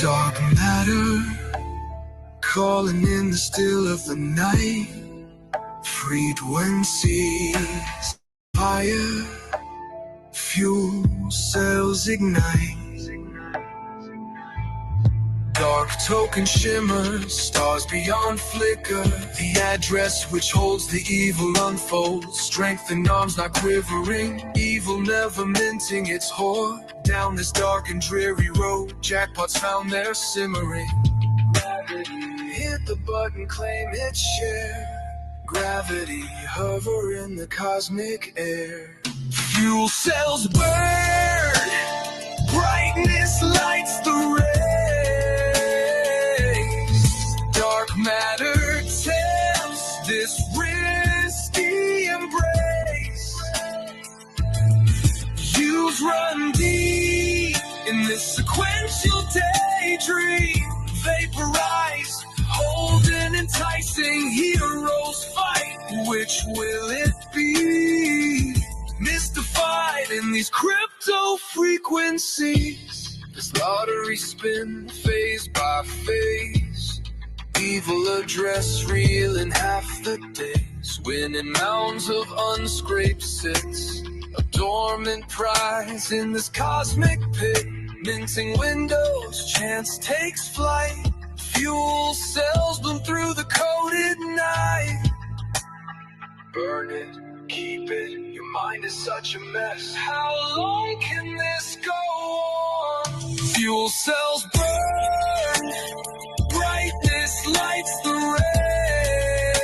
Dark matter calling in the still of the night. Frequencies higher, fuel cells ignite. Dark token shimmers, stars beyond flicker. The address which holds the evil unfolds. Strength in arms not quivering, evil never minting its hoard. Down this dark and dreary road, jackpots found their simmering. Hit the button, claim its share. Gravity hover in the cosmic air. Fuel cells burn, brightness lights the rays. Dark matter tells this risky embrace. You've run deep in this sequential daydream. Vaporize, hold an enticing heroes fight. Which will it be? Mystified in these crypto frequencies. This lottery spin phase by phase. Evil address real in half the days. Winning mounds of unscraped sits. A dormant prize in this cosmic pit. Minting windows, chance takes flight. Fuel cells bloom through the coded night. Burn it, keep it, your mind is such a mess. How long can this go on? Fuel cells burn, brightness lights the rays.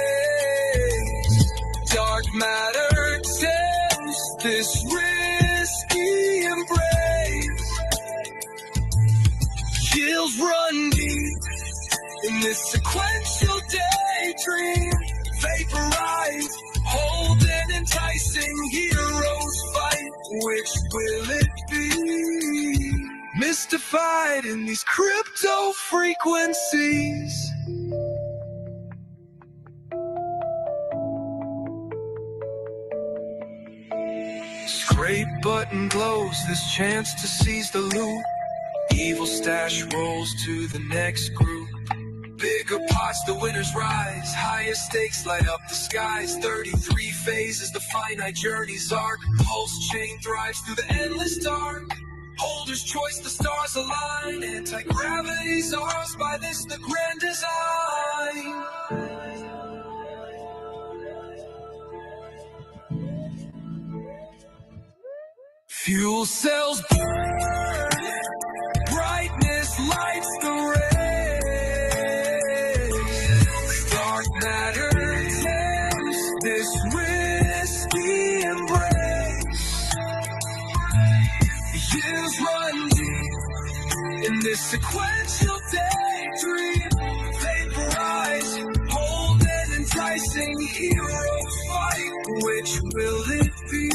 Dark matter tempts this risky embrace. Chills run deep in this sequential daydream. Vaporize, hold an enticing heroes fight. Which will it be? Mystified in these crypto frequencies. Scrape button glows, this chance to seize the loot. Evil stash rolls to the next group. Bigger pots, the winners rise. Higher stakes light up the skies. 33 phases, the finite journey's arc. Pulse chain thrives through the endless dark. Holder's choice, the stars align. Anti-gravity's ours, by this the grand design. Fuel cells burn, brightness lights the rays. Dark matter tempts this risky embrace. Years run deep in this sequential daydream. Vaporize, hold an enticing heroes fight. Which will it be?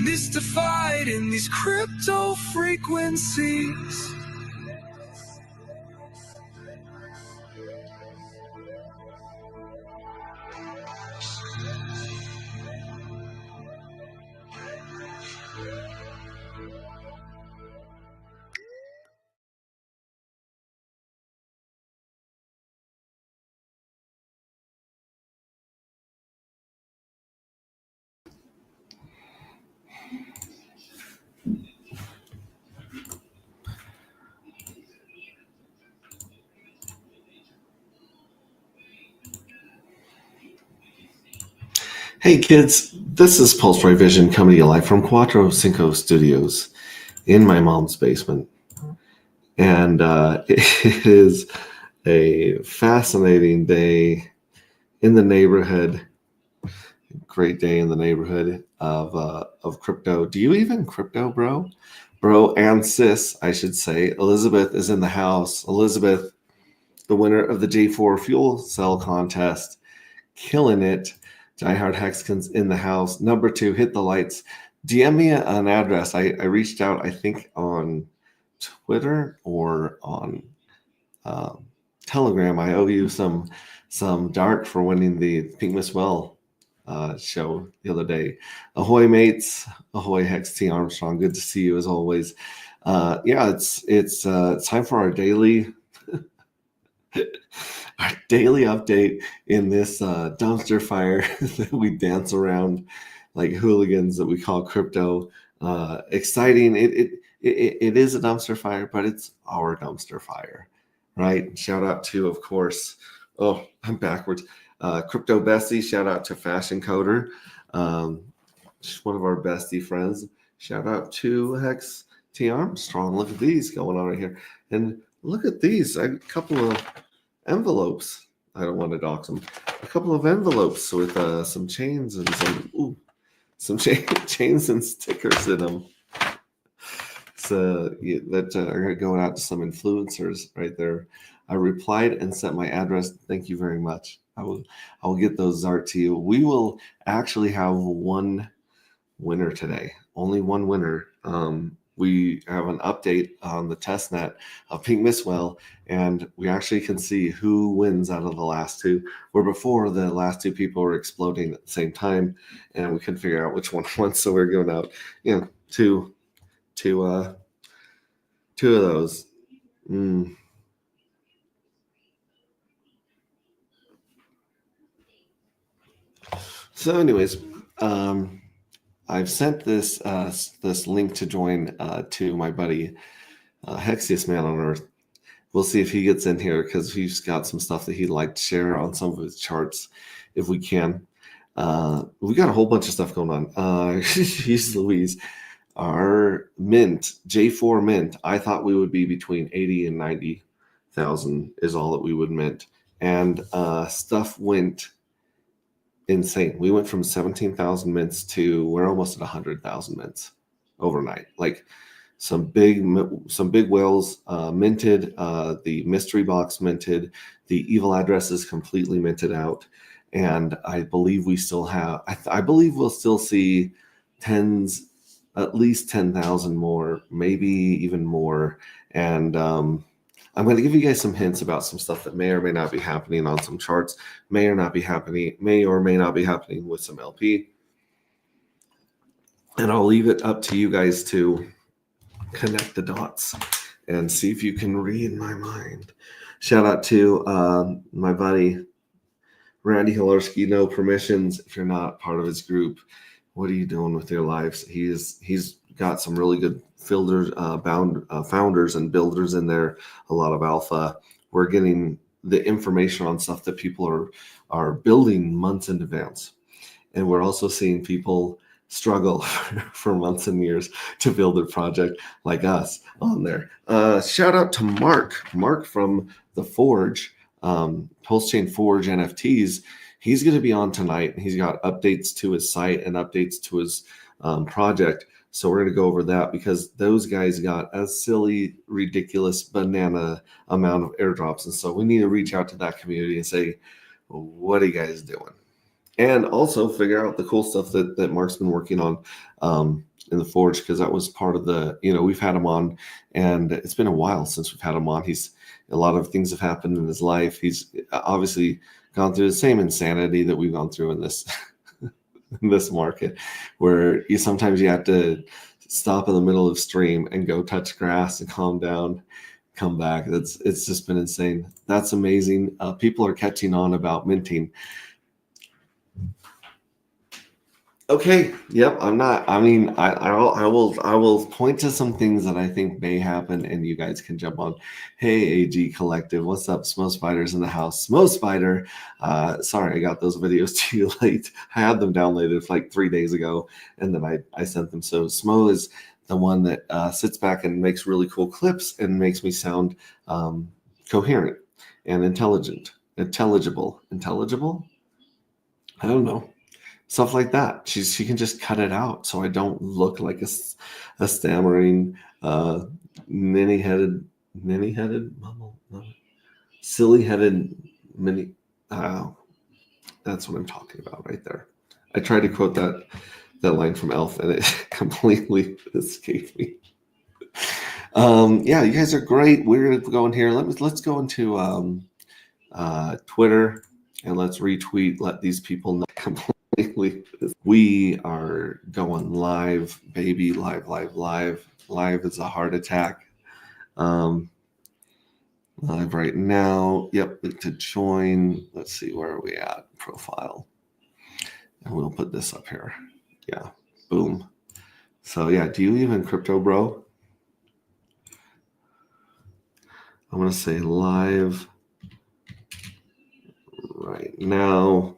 Mystified in these crypto frequencies. Hey kids, this is Pulse Ray Vision coming to you live from Cuatro Cinco Studios in my mom's basement. And it is a fascinating day in the neighborhood. Great day in the neighborhood of crypto. Do you even crypto, bro? Bro and sis, I should say. Elizabeth is in the house. Elizabeth, the winner of the J4 fuel cell contest, killing it. Diehard Hexkins in the house. Number 2, hit the lights. DM me an address. I reached out, I think, on Twitter or on Telegram. I owe you some dark for winning the Pink Miss Well show the other day. Ahoy, mates. Ahoy, Hex T. Armstrong. Good to see you as always. Yeah, it's time for our daily update in this dumpster fire that we dance around like hooligans that we call crypto. Exciting. It is a dumpster fire, but it's our dumpster fire, right? Shout out to, of course, oh, I'm backwards. Crypto Bestie, shout out to Fashion Coder. She's one of our bestie friends. Shout out to Hex T Armstrong. Look at these going on right here. And look at these. A couple of envelopes. I don't want to dox them. A couple of envelopes with some chains and some chains and stickers in them. So that are going out to some influencers right there. I replied and sent my address. Thank you very much. I will get those art to you. We will actually have one winner today. Only one winner. We have an update on the testnet of Pink Mistwell, and we actually can see who wins out of the last two. Where before the last two people were exploding at the same time, and we couldn't figure out which one won. So we're giving out, two of those. So, anyways, I've sent this link to join to my buddy Hexius Man on Earth. We'll see if he gets in here because he's got some stuff that he'd like to share on some of his charts if we can. We got a whole bunch of stuff going on. Jeez Louise. Our mint, J4 mint, I thought we would be between 80 and 90,000 is all that we would mint. And stuff went insane. We went from 17,000 mints to we're almost at 100,000 mints overnight. Like some big whales minted, the mystery box minted, the evil addresses completely minted out, and I believe we still have. I believe we'll still see at least 10,000 more, maybe even more. And I'm going to give you guys some hints about some stuff that may or may not be happening on some charts, may or may not be happening with some LP. And I'll leave it up to you guys to connect the dots and see if you can read my mind. Shout out to my buddy Randy Hilarski. No permissions. If you're not part of his group, what are you doing with your lives? He's got some really good founders and builders in there. A lot of alpha. We're getting the information on stuff that people are building months in advance, and we're also seeing people struggle for months and years to build their project like us on there. Shout out to Mark from the Forge, Pulse Chain Forge NFTs. He's going to be on tonight, and he's got updates to his site and updates to his project. So we're going to go over that because those guys got a silly, ridiculous banana amount of airdrops. And so we need to reach out to that community and say, what are you guys doing? And also figure out the cool stuff that Mark's been working on in the Forge, because that was part of the, we've had him on, and it's been a while since we've had him on. A lot of things have happened in his life. He's obviously gone through the same insanity that we've gone through in this in this market, where sometimes you have to stop in the middle of stream and go touch grass and calm down, come back. It's just been insane. That's amazing. People are catching on about minting. Okay. Yep. I will point to some things that I think may happen, and you guys can jump on. Hey, AG Collective, what's up? Smo Spider's in the house. Smo Spider. Sorry, I got those videos to you late. I had them downloaded like 3 days ago, and then I sent them. So Smo is the one that sits back and makes really cool clips and makes me sound coherent and intelligible. I don't know. Stuff like that. She can just cut it out so I don't look like a stammering, silly-headed mini. That's what I'm talking about right there. I tried to quote that line from Elf, and it completely escaped me. Yeah, you guys are great. We're gonna go in here. Let's go into Twitter, and let's retweet. Let these people know completely. We are going live, baby, live. Live is a heart attack. Live right now. Yep, to join. Let's see, where are we at? Profile. And we'll put this up here. Yeah, boom. So yeah, do you even crypto, bro? I'm going to say live right now.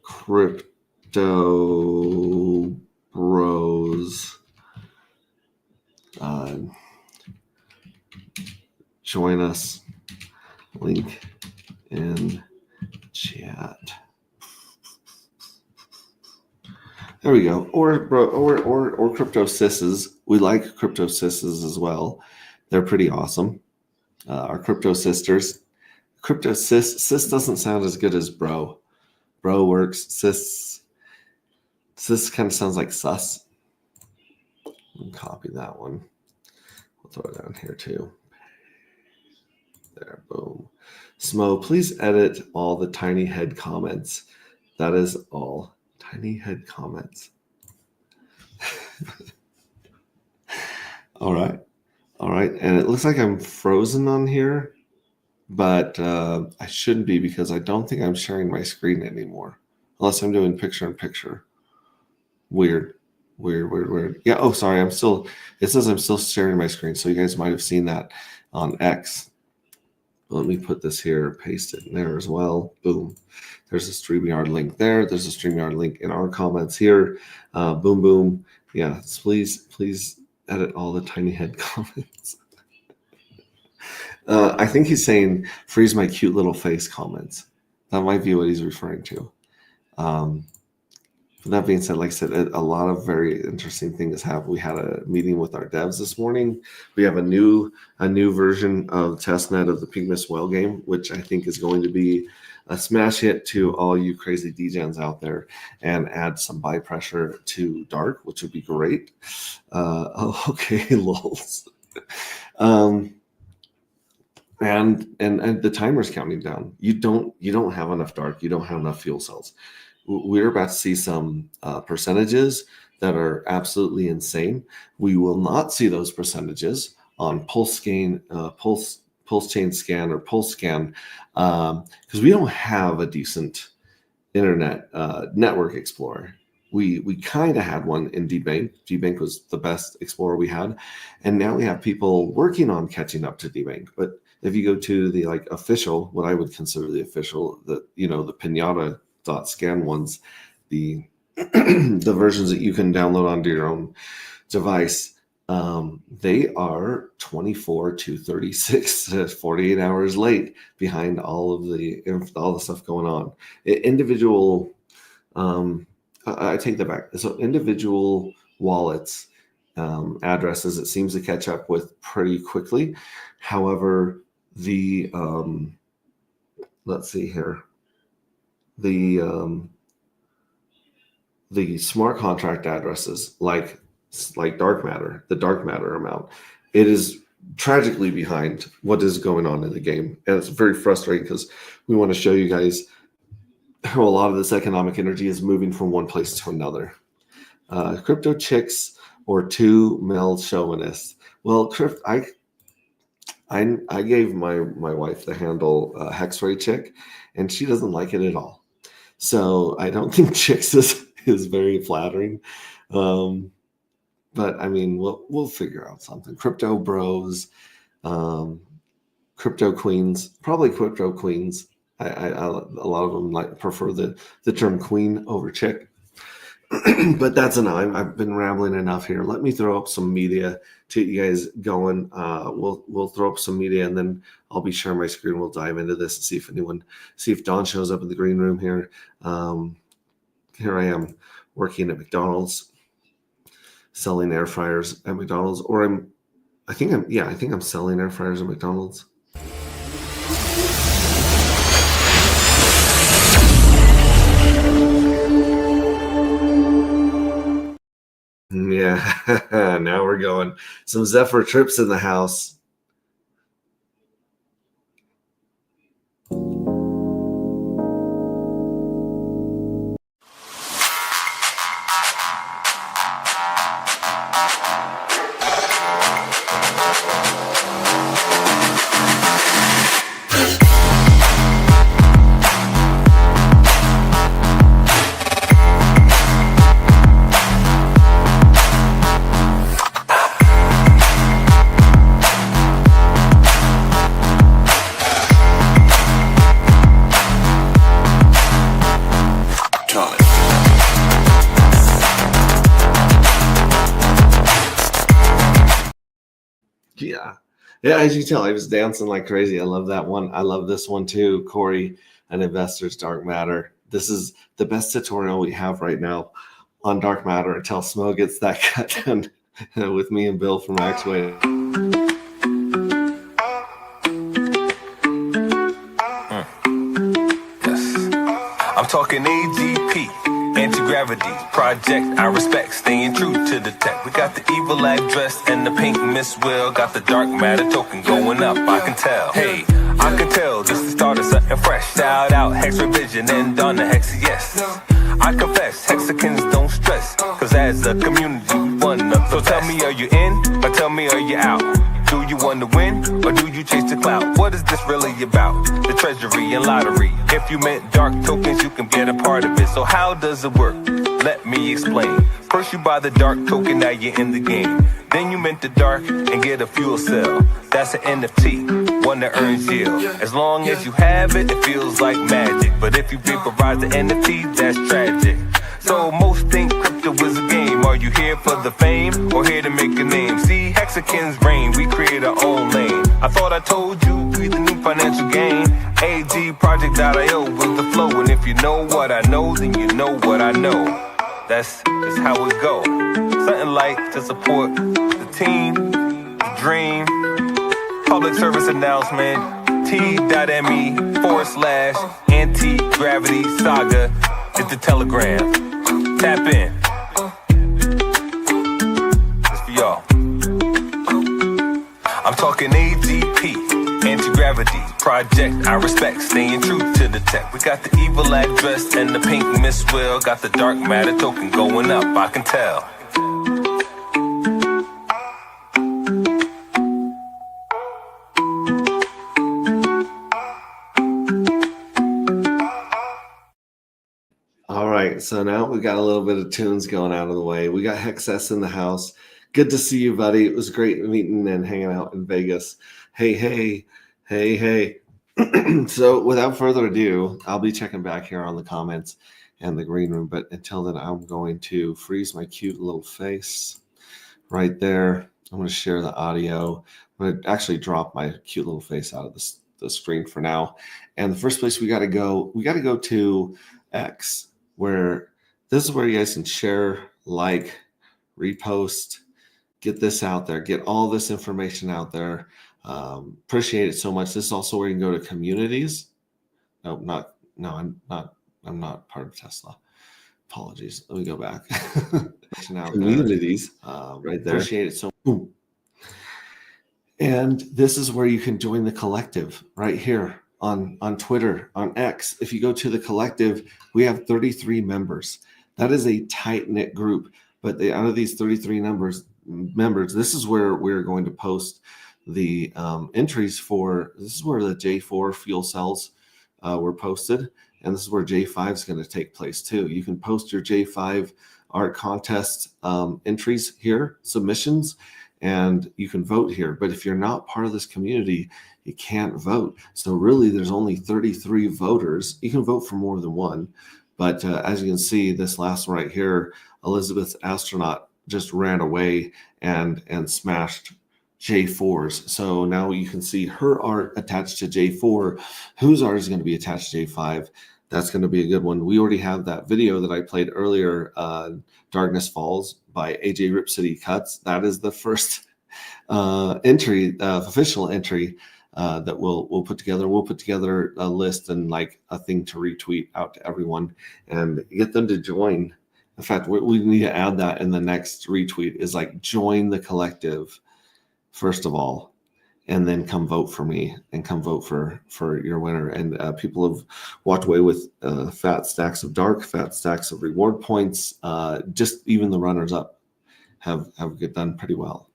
Crypto bros. Join us. Link in chat. There we go. Or crypto sisses. We like crypto sisses as well. They're pretty awesome. Our crypto sisters. Crypto sis doesn't sound as good as bro. Bro works. Sis kind of sounds like sus. Copy that one. We'll throw it down here too. There, boom. Smo, please edit all the tiny head comments. That is all. Tiny head comments. All right. And it looks like I'm frozen on here, but I shouldn't be because I don't think I'm sharing my screen anymore, unless I'm doing picture-in-picture. Weird. Yeah. Oh, sorry. It says I'm still sharing my screen, so you guys might have seen that on X. Let me put this here, paste it in there as well. Boom. There's a StreamYard link there. There's a StreamYard link in our comments here. Boom, boom. Yeah, please edit all the tiny head comments. I think he's saying freeze my cute little face comments. That might be what he's referring to. With that being said, like I said, a lot of very interesting things happen. We had a meeting with our devs this morning. We have a new version of testnet of the Pygmus Whale game, which I think is going to be a smash hit to all you crazy DGens out there, and add some buy pressure to Dark, which would be great. Okay, lols. And the timer's counting down. You don't have enough Dark. You don't have enough fuel cells. We're about to see some percentages that are absolutely insane. We will not see those percentages on pulse chain scan or pulse scan because we don't have a decent internet network explorer. We kind of had one in DBank. DBank was the best explorer we had, and now we have people working on catching up to DBank. But if you go to the official, what I would consider the official, the Pinata .scan ones, the the versions that you can download onto your own device, they are 24 to 36 to 48 hours late behind all the stuff going on. Individual, I take that back. So individual wallets, addresses, it seems to catch up with pretty quickly. However, let's see here. The smart contract addresses, like dark matter, the dark matter amount, it is tragically behind what is going on in the game, and it's very frustrating because we want to show you guys how a lot of this economic energy is moving from one place to another. Crypto chicks or 2 male chauvinists. Well, I gave my wife the handle Hexray Chick, and she doesn't like it at all. So I don't think chicks is very flattering. But I mean, we'll figure out something. Crypto bros, crypto queens, probably crypto queens. I a lot of them prefer the term queen over chick. But that's enough. I've been rambling enough here. Let me throw up some media to get you guys going. We'll throw up some media, and then I'll be sharing my screen. We'll dive into this and see if Don shows up in the green room here. Here I am working at McDonald's, selling air fryers at McDonald's, or I think I'm selling air fryers at McDonald's. Yeah, now we're going. Some Zephyr trips in the house. Yeah. Yeah, as you tell, I was dancing like crazy. I love that one. I love this one too, Corey, an investor's dark matter. This is the best tutorial we have right now on dark matter until Smo gets that cut done with me and Bill from Axway. I'm talking AGP, anti-gravity project. I respect, staying true to the tech. We got the evil address and the pink Miss Will. Got the dark matter token going up, I can tell. Hey, I can tell this is the start of something fresh. Shout out Hex Revision and on the Hex, yes. I confess, Hexicans don't stress, cause as a community we one of the So tell me, are you in, or tell me, are you out? Do you want to win, or do you chase the clout? What is this really about? The treasury and lottery. If you meant dark tokens, you can get a part of it. So how does it work? Let me explain. First you buy the dark token, now you're in the game. Then you mint the dark and get a fuel cell. That's an NFT, one that earns yield. As long as you have it, it feels like magic. But if you vaporize the NFT, that's tragic. So most think crypto is a game. Are you here for the fame, or here to make a name? See, Hexicans reign, we create our own lane. I thought I told you, we the new financial gain. AGProject.io with the flow. And if you know what I know, then you know what I know. That's just how it go. Something like to support the team, the dream. Public service announcement, t.me/anti-gravity saga is the telegram. Tap in. It's for y'all. I'm talking AGP, anti-gravity project. I respect, staying true to the tech. We got the evil address and the pink Miss Will. Got the dark matter token going up, I can tell. All right, so now we got a little bit of tunes going out of the way. We got Hexess in the house. Good to see you, buddy. It was great meeting and hanging out in Vegas. Hey. So without further ado, I'll be checking back here on the comments and the green room. But until then, I'm going to freeze my cute little face right there. I'm going to share the audio. I'm going to actually drop my cute little face out of the screen for now. And the first place we got to go to X, where this is where you guys can share, like, repost, get this out there, get all this information out there. Appreciate it so much. This is also where you can go to communities. I'm not part of Tesla. Apologies. Let me go back. Communities, right there. Appreciate it so much. And this is where you can join the collective right here on Twitter, on X. If you go to the collective, we have 33 members. That is a tight-knit group. But out of these 33 members, this is where we're going to post the entries for. This is where the J4 fuel cells were posted. And this is where J5 is going to take place too. You can post your J5 art contest entries here, submissions, and you can vote here. But if you're not part of this community, you can't vote. So really, there's only 33 voters. You can vote for more than one. But as you can see, this last one right here, Elizabeth Astronaut just ran away and smashed J4s. So now you can see her art attached to J4. Whose art is going to be attached to J5? That's going to be a good one. We already have that video that I played earlier, Darkness Falls by AJ Rip City Cuts. That is the first entry, official entry that we'll put together. We'll put together a list and like a thing to retweet out to everyone and get them to join. In fact, we need to add that in the next retweet is like join the collective first of all, and then come vote for me and come vote for your winner. And people have walked away with fat stacks of dark, fat stacks of reward points. Just even the runners up have done pretty well.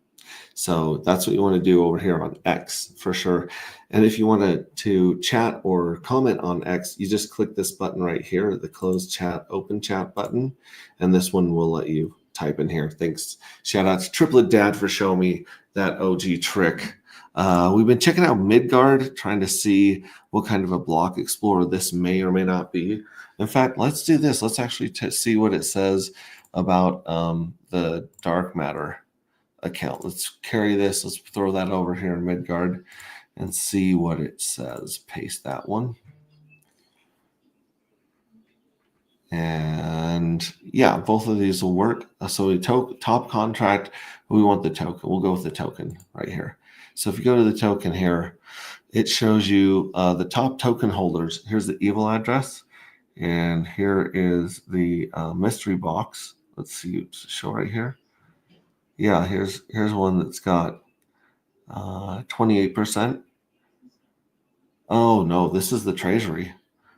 So that's what you want to do over here on X for sure. And if you want to chat or comment on X, you just click this button right here, the close chat, open chat button. And this one will let you type in here. Thanks. Shout out to Triplet Dad for showing me that OG trick. We've been checking out Midgard, trying to see what kind of a block explorer this may or may not be. In fact, let's do this. Let's actually see what it says about the dark matter account. Let's carry this. Let's throw that over here in Midgard and see what it says. Paste that one. And yeah, both of these will work. So top contract, we want the token. We'll go with the token right here. So if you go to the token here, it shows you the top token holders. Here's the evil address. And here is the mystery box. Let's see, show right here. Yeah, here's one that's got 28%. Oh no, this is the treasury.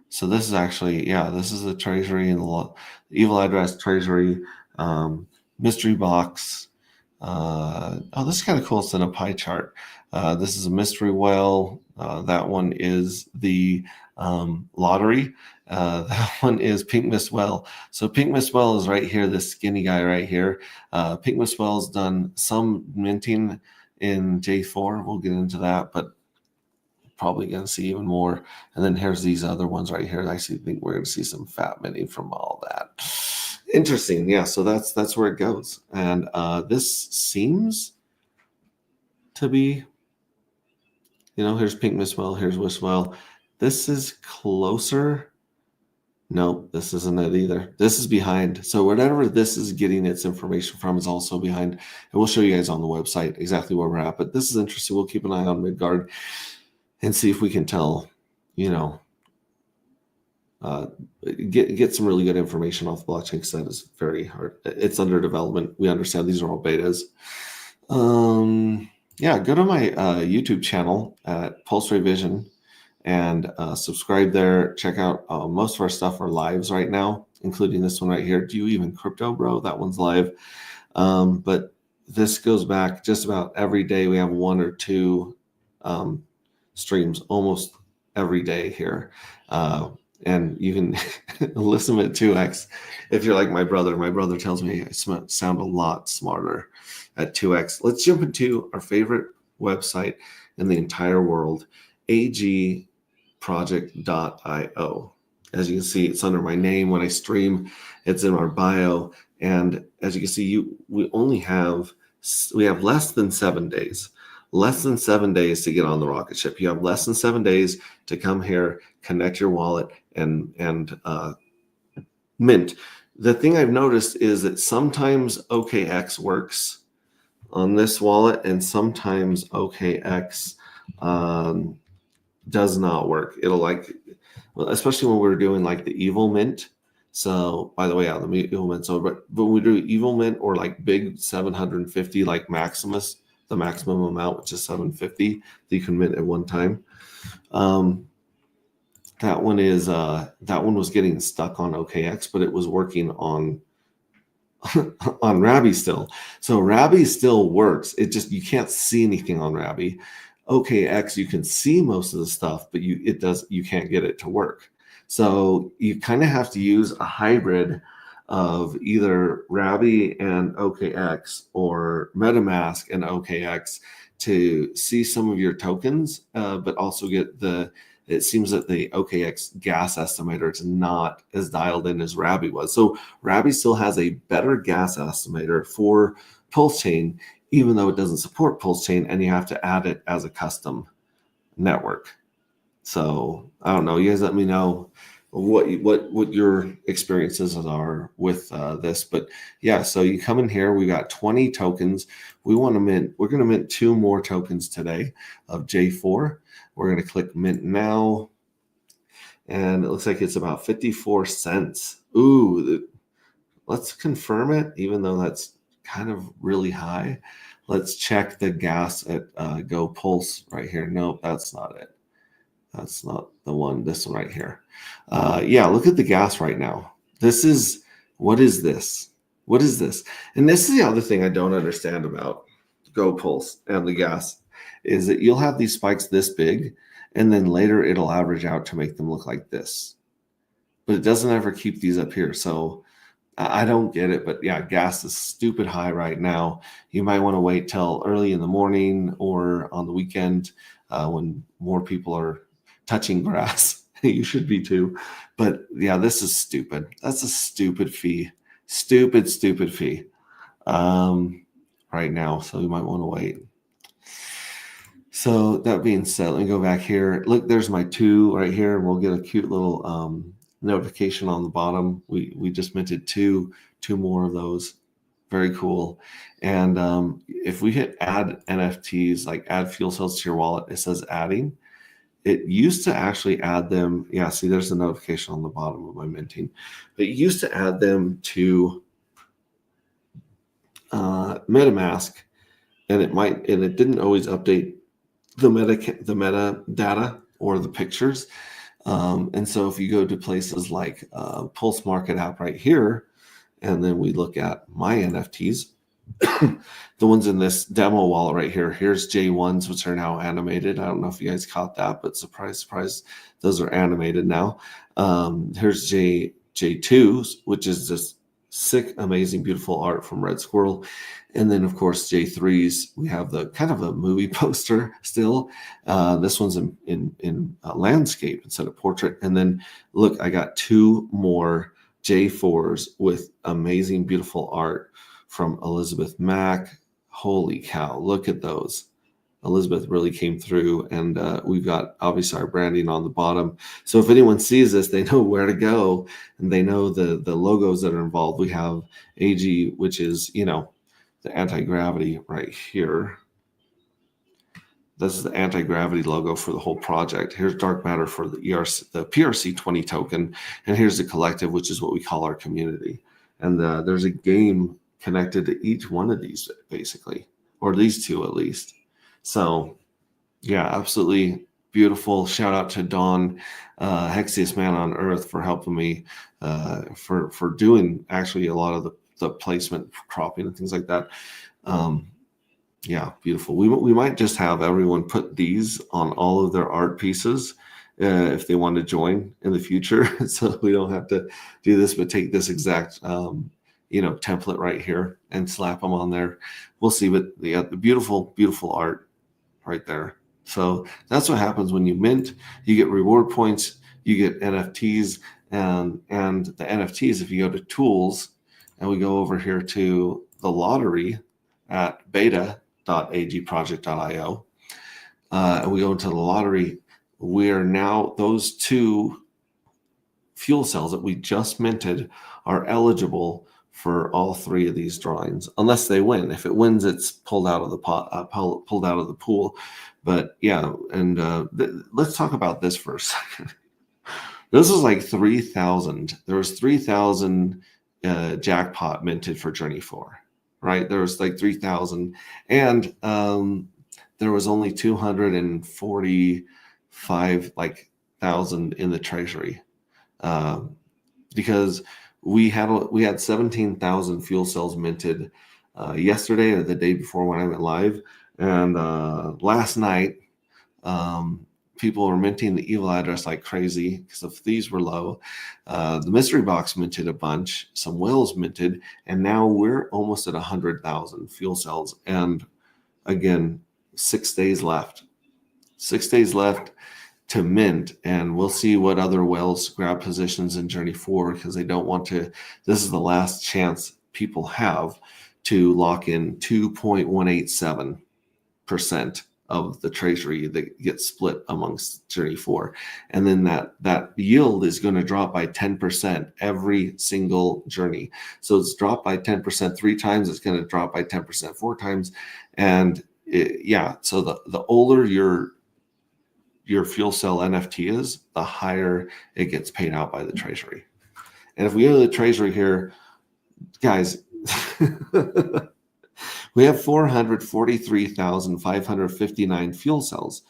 So this is actually, yeah, this is the treasury and the evil address treasury, mystery box. Oh, this is kind of cool. It's in a pie chart. This is a mystery well. That one is the lottery. That one is Pink Mist Well. So Pink Mist Well is right here, this skinny guy right here. Pink Mist Well's done some minting in J4. We'll get into that, but probably going to see even more. And then here's these other ones right here. I actually think we're going to see some fat minting from all that. Interesting. Yeah, so that's where it goes. And this seems to be, here's Pink Mist Well, here's Wishwell. This is closer. No, this isn't it either. This is behind. So whatever this is getting its information from is also behind. And we'll show you guys on the website exactly where we're at. But this is interesting. We'll keep an eye on Midgard and see if we can tell, get some really good information off the blockchain, because that is very hard. It's under development. We understand these are all betas. Yeah, go to my YouTube channel at Pulse Ray Vision and subscribe there. Check out most of our stuff are lives right now, including this one right here. Do you even crypto, bro? That one's live. But this goes back just about every day. We have one or two streams almost every day here. And you can listen at 2x if you're like my brother. My brother tells me I sound a lot smarter at 2x. Let's jump into our favorite website in the entire world, agproject.io. As you can see, it's under my name. When I stream, it's in our bio. And as you can see, we have less than 7 days. Less than 7 days to get on the rocket ship. You have less than 7 days to come here, connect your wallet, and mint. The thing I've noticed is that sometimes OKX works on this wallet, and sometimes OKX does not work. It'll especially when we're doing like the evil mint. So by the way, the evil mint. So but when we do evil mint or like big 750, like Maximus, the maximum amount, which is 750 that you can mint at one time. That one was getting stuck on OKX, but it was working on Rabby still. So Rabby still works. It just, you can't see anything on Rabby. OKX, you can see most of the stuff, but you can't get it to work. So you kind of have to use a hybrid of either Rabby and OKX or MetaMask and OKX to see some of your tokens, but also get it seems that the OKX gas estimator is not as dialed in as Rabby was. So Rabby still has a better gas estimator for Pulse Chain, even though it doesn't support Pulse Chain, and you have to add it as a custom network. So I don't know. You guys let me know what your experiences are with this. But yeah, so you come in here, we got 20 tokens. We're going to mint 2 more tokens today of J4. We're going to click mint now, and it looks like it's about 54 cents. Ooh, let's confirm it, even though that's kind of really high. Let's check the gas at Go Pulse right here. Nope, that's not it. That's not the one. This one right here. Yeah, look at the gas right now. What is this? What is this? And this is the other thing I don't understand about Go Pulse and the gas, is that you'll have these spikes this big, and then later it'll average out to make them look like this. But it doesn't ever keep these up here. So I don't get it. But yeah, gas is stupid high right now. You might want to wait till early in the morning or on the weekend when more people are touching grass. You should be too. But yeah, this is stupid. That's a stupid fee. Stupid fee. right now, so you might want to wait. So that being said, let me go back here. Look, there's my 2 right here, and we'll get a cute little notification on the bottom. We just minted two more of those. Very cool. And if we hit add NFTs, like add fuel cells to your wallet, it says adding. It used to actually add them. Yeah, see, there's a notification on the bottom of my minting. It used to add them to MetaMask, and it didn't always update the metadata or the pictures. And so if you go to places like Pulse Market app right here, and then we look at my NFTs, the ones in this demo wallet right here, here's J1s, which are now animated. I don't know if you guys caught that, but surprise, surprise, those are animated now. Here's J2s, which is this sick, amazing, beautiful art from Red Squirrel. And then, of course, J3s, we have the kind of a movie poster still. This one's in landscape instead of portrait. And then, look, I got 2 more J4s with amazing, beautiful art from Elizabeth Mack. Holy cow, look at those. Elizabeth really came through, and we've got obviously our branding on the bottom. So if anyone sees this, they know where to go, and they know the logos that are involved. We have AG, which is, the anti-gravity right here. This is the anti-gravity logo for the whole project. Here's dark matter for the PRC20 token, and here's the collective, which is what we call our community. And there's a game connected to each one of these, basically, or these 2 at least. So, yeah, absolutely beautiful. Shout out to Don, Hexiest Man on Earth, for helping me for doing actually a lot of the placement, cropping, and things like that. Yeah, beautiful. We might just have everyone put these on all of their art pieces if they want to join in the future, so we don't have to do this, but take this exact template right here and slap them on there. We'll see, but the beautiful, beautiful art right there. So that's what happens when you mint. You get reward points, you get NFTs, and the NFTs, if you go to tools and we go over here to the lottery at beta.agproject.io, and we go into the lottery, we are now, those 2 fuel cells that we just minted are eligible for all 3 of these drawings, unless they win. If it wins, it's pulled out of the pulled out of the pool. But yeah, and let's talk about this for a second. This is like 3,000. There was 3,000 jackpot minted for Journey 4, right? There was like 3,000, and there was only 245,000 in the treasury, because we had 17,000 fuel cells minted yesterday or the day before when I went live, and last night people were minting the evil address like crazy because if these were low. The mystery box minted a bunch, some whales minted, and now we're almost at 100,000 fuel cells. And again, 6 days left. 6 days left to mint, and we'll see what other whales grab positions in Journey 4, because they don't want to. This is the last chance people have to lock in 2.187% of the treasury that gets split amongst Journey 4. And then that yield is going to drop by 10% every single journey. So it's dropped by 10% 3 times. It's going to drop by 10% 4 times. And so the older your fuel cell NFT is, the higher it gets paid out by the treasury. And if we go to the treasury here, guys, we have 443,559 fuel cells.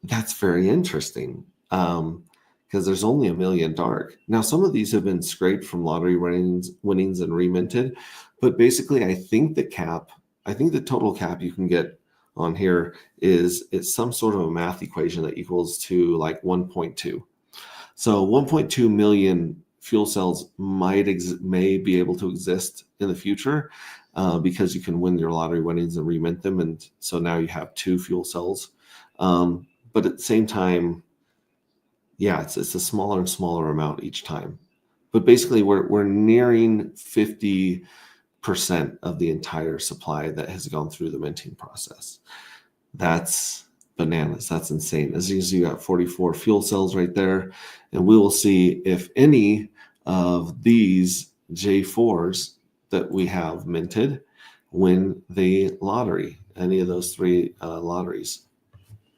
That's very interesting, because there's only 1 million dark. Now, some of these have been scraped from lottery winnings and reminted, but basically I think the total cap you can get on here it's some sort of a math equation that equals to like 1.2. So 1.2 million fuel cells may be able to exist in the future, because you can win your lottery winnings and remint them, and so now you have 2 fuel cells. But at the same time, it's a smaller and smaller amount each time. But basically, we're nearing 50 of the entire supply that has gone through the minting process. That's bananas. That's insane. As you see, you got 44 fuel cells right there. And we will see if any of these J4s that we have minted win the lottery, any of those three lotteries.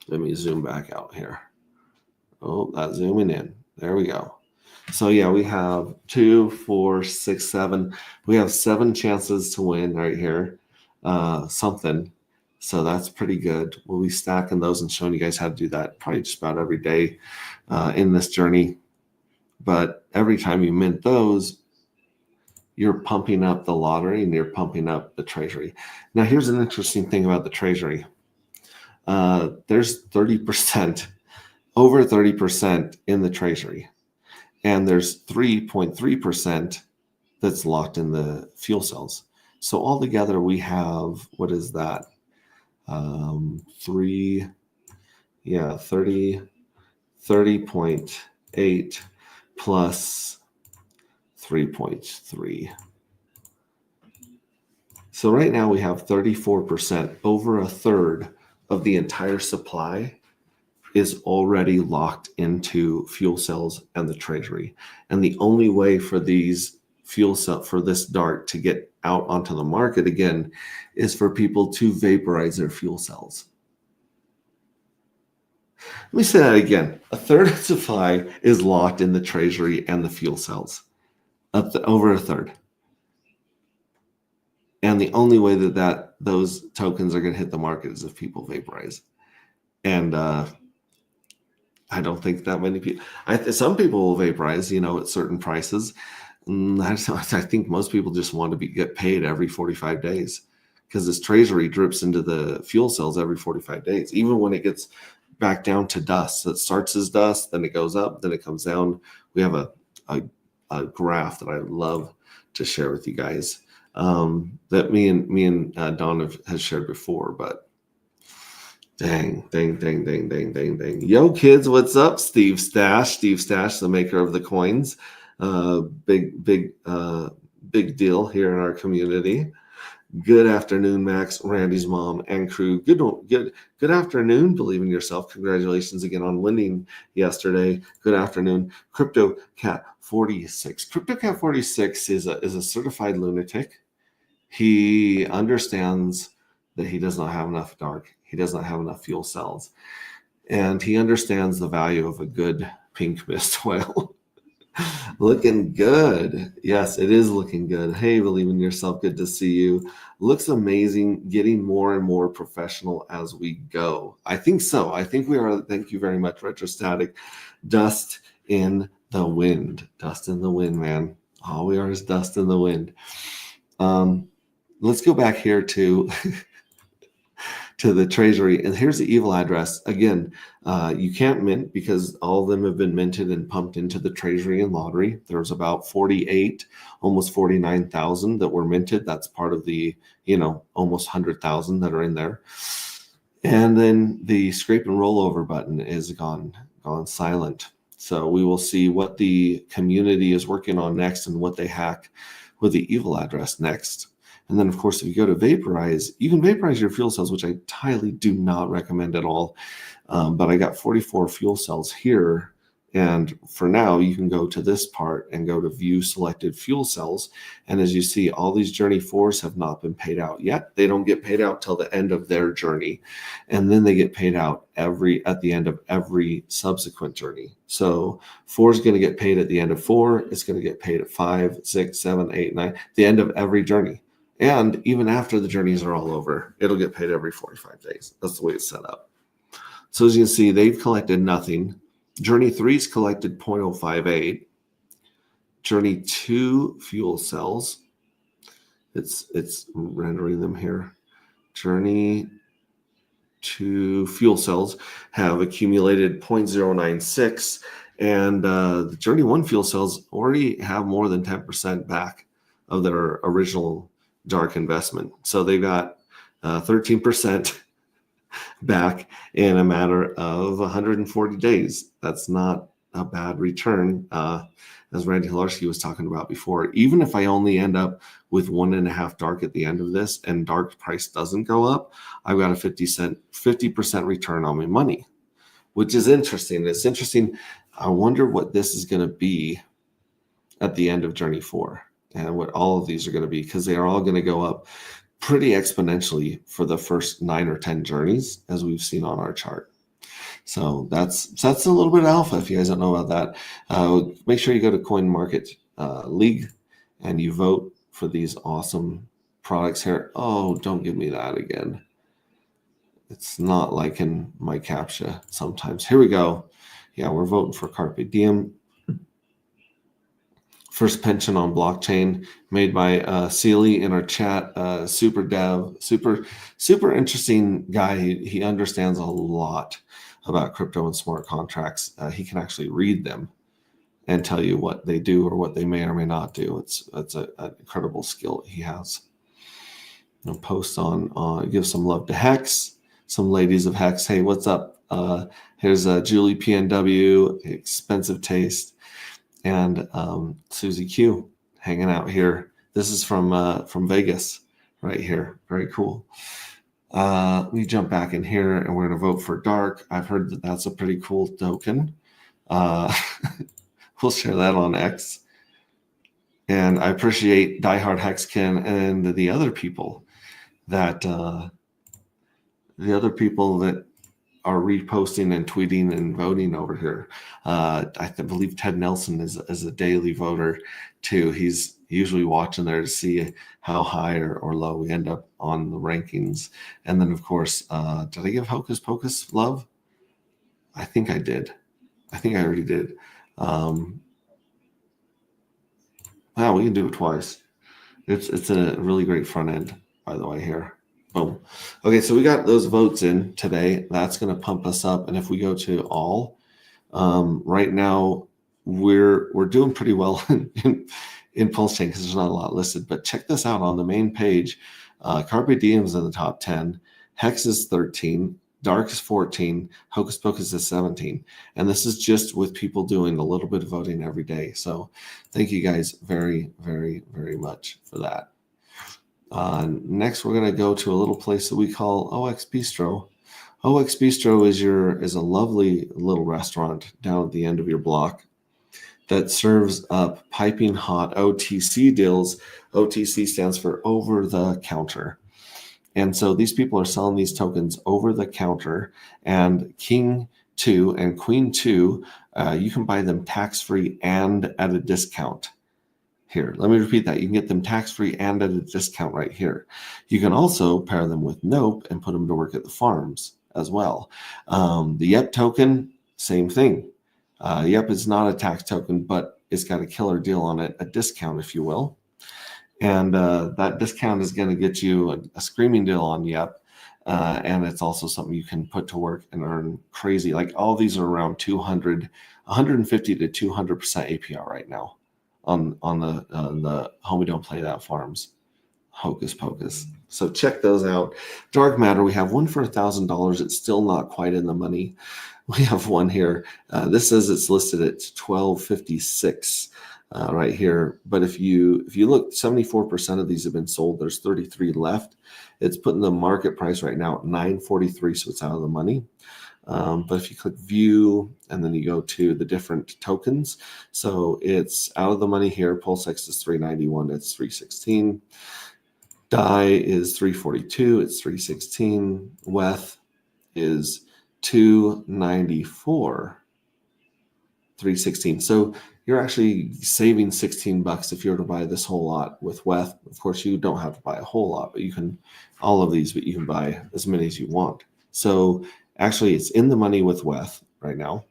Let me zoom back out here. Oh, that's zooming in. There we go. So yeah, we have 2, 4, 6, 7. We have 7 chances to win right here. Something. So that's pretty good. We'll be stacking those and showing you guys how to do that probably just about every day in this journey. But every time you mint those, you're pumping up the lottery and you're pumping up the treasury. Now, here's an interesting thing about the treasury. There's 30%, over 30% in the treasury. And there's 3.3% that's locked in the fuel cells. So altogether we have, what is that? 30.8 plus 3.3. So right now we have 34%, over a third of the entire supply is already locked into fuel cells and the treasury. And the only way for these fuel cell, for this DART to get out onto the market again, is for people to vaporize their fuel cells. Let me say that again. A third of supply is locked in the treasury and the fuel cells, over a third. And the only way that those tokens are going to hit the market is if people vaporize. And I don't think that many people. Some people will vaporize, at certain prices. I think most people just want to get paid every 45 days because this treasury drips into the fuel cells every 45 days. Even when it gets back down to dust, so it starts as dust, then it goes up, then it comes down. We have a graph that I love to share with you guys that me and Don has shared before, but. Dang. Yo, kids, what's up? Steve Stash, the maker of the coins. Big deal here in our community. Good afternoon, Max, Randy's mom, and crew. Good afternoon. Believe in yourself. Congratulations again on winning yesterday. Good afternoon, CryptoCat 46. CryptoCat 46 is a certified lunatic. He understands that he does not have enough dark. He does not have enough fuel cells. And he understands the value of a good pink mist oil. Looking good. Yes, it is looking good. Hey, believe in yourself. Good to see you. Looks amazing. Getting more and more professional as we go. I think so. I think we are. Thank you very much, Retrostatic. Dust in the wind. Dust in the wind, man. All we are is dust in the wind. Let's go back here to the treasury, and here's the evil address. Again, you can't mint because all of them have been minted and pumped into the treasury and lottery. There's about 48, almost 49,000 that were minted. That's part of the almost 100,000 that are in there. And then the scrape and rollover button is gone silent. So we will see what the community is working on next and what they hack with the evil address next. And then, of course, if you go to vaporize, you can vaporize your fuel cells, which I highly do not recommend at all. But I got 44 fuel cells here. And for now, you can go to this part and go to view selected fuel cells. And as you see, all these Journey 4s have not been paid out yet. They don't get paid out till the end of their journey. And then they get paid out at the end of every subsequent journey. So 4 is going to get paid at the end of 4. It's going to get paid at 5, 6, 7, 8, 9, the end of every journey. And even after the journeys are all over, it'll get paid every 45 days. That's the way it's set up. So as you can see, they've collected nothing. Journey 3's collected 0.058. Journey 2 fuel cells. It's rendering them here. Journey 2 fuel cells have accumulated 0.096. And the Journey 1 fuel cells already have more than 10% back of their original dark investment. So they got 13% back in a matter of 140 days. That's not a bad return. As Randy Hilarski was talking about before, even if I only end up with 1.5 dark at the end of this and dark price doesn't go up, I've got a 50% return on my money, which is interesting. It's interesting. I wonder what this is going to be at the end of Journey 4 and what all of these are going to be, because they are all going to go up pretty exponentially for the first 9 or 10 journeys, as we've seen on our chart. So that's a little bit of alpha. If you guys don't know about that, make sure you go to Coin Market League and you vote for these awesome products here. Oh, don't give me that again. It's not liking my CAPTCHA sometimes. Here we go. Yeah, we're voting for Carpe Diem. First pension on blockchain made by Sealy in our chat. Super dev, super interesting guy. He understands a lot about crypto and smart contracts. He can actually read them and tell you what they do or what they may or may not do. It's an incredible skill he has. Post on give some love to Hex, some ladies of Hex. Hey, what's up? Here's Julie PNW, Expensive Taste, and Susie Q hanging out here. This is from Vegas right here. Very cool. Let me jump back in here and we're going to vote for Dark. I've heard that that's a pretty cool token. We'll share that on X. And I appreciate Diehard Hexkin and the other people that are reposting and tweeting and voting over here. I believe Ted Nelson is a daily voter too. He's usually watching there to see how high or low we end up on the rankings. And then, of course, did I give Hocus Pocus love? I think I did. I think I already did. Wow, we can do it twice. It's a really great front end, by the way, here. Boom. Okay, so we got those votes in today. That's going to pump us up. And if we go to all, right now we're doing pretty well in Pulse Chain because there's not a lot listed. But check this out on the main page. Carpe Diem's in the top 10. Hex is 13. Dark is 14. Hocus Pocus is 17. And this is just with people doing a little bit of voting every day. So thank you guys very, very, very much for that. Next, we're going to go to a little place that we call OX Bistro. OX Bistro is a lovely little restaurant down at the end of your block that serves up piping hot OTC deals. OTC stands for over the counter. And so these people are selling these tokens over the counter, and King 2 and Queen 2, you can buy them tax-free and at a discount. Here, let me repeat that. You can get them tax-free and at a discount right here. You can also pair them with Nope and put them to work at the farms as well. The YEP token, same thing. YEP is not a tax token, but it's got a killer deal on it, a discount, if you will. And that discount is going to get you a screaming deal on YEP. And it's also something you can put to work and earn crazy. Like all these are around 150 to 200% APR right now on the Homie Don't Play That Farms Hocus Pocus. So check those out. Dark Matter, we have one for $1,000. It's still not quite in the money. We have one here. This says it's listed at $12.56 right here. But if you look, 74% of these have been sold. There's 33 left. It's putting the market price right now at $9.43, so it's out of the money. But if you click view and then you go to the different tokens, so it's out of the money here. PulseX is $391, it's $316. DAI is $342, it's $316. WETH is $294, $316. So you're actually saving $16 if you were to buy this whole lot with WETH. Of course, you don't have to buy a whole lot, but you can all of these, but you can buy as many as you want. So actually, it's in the money with WETH right now.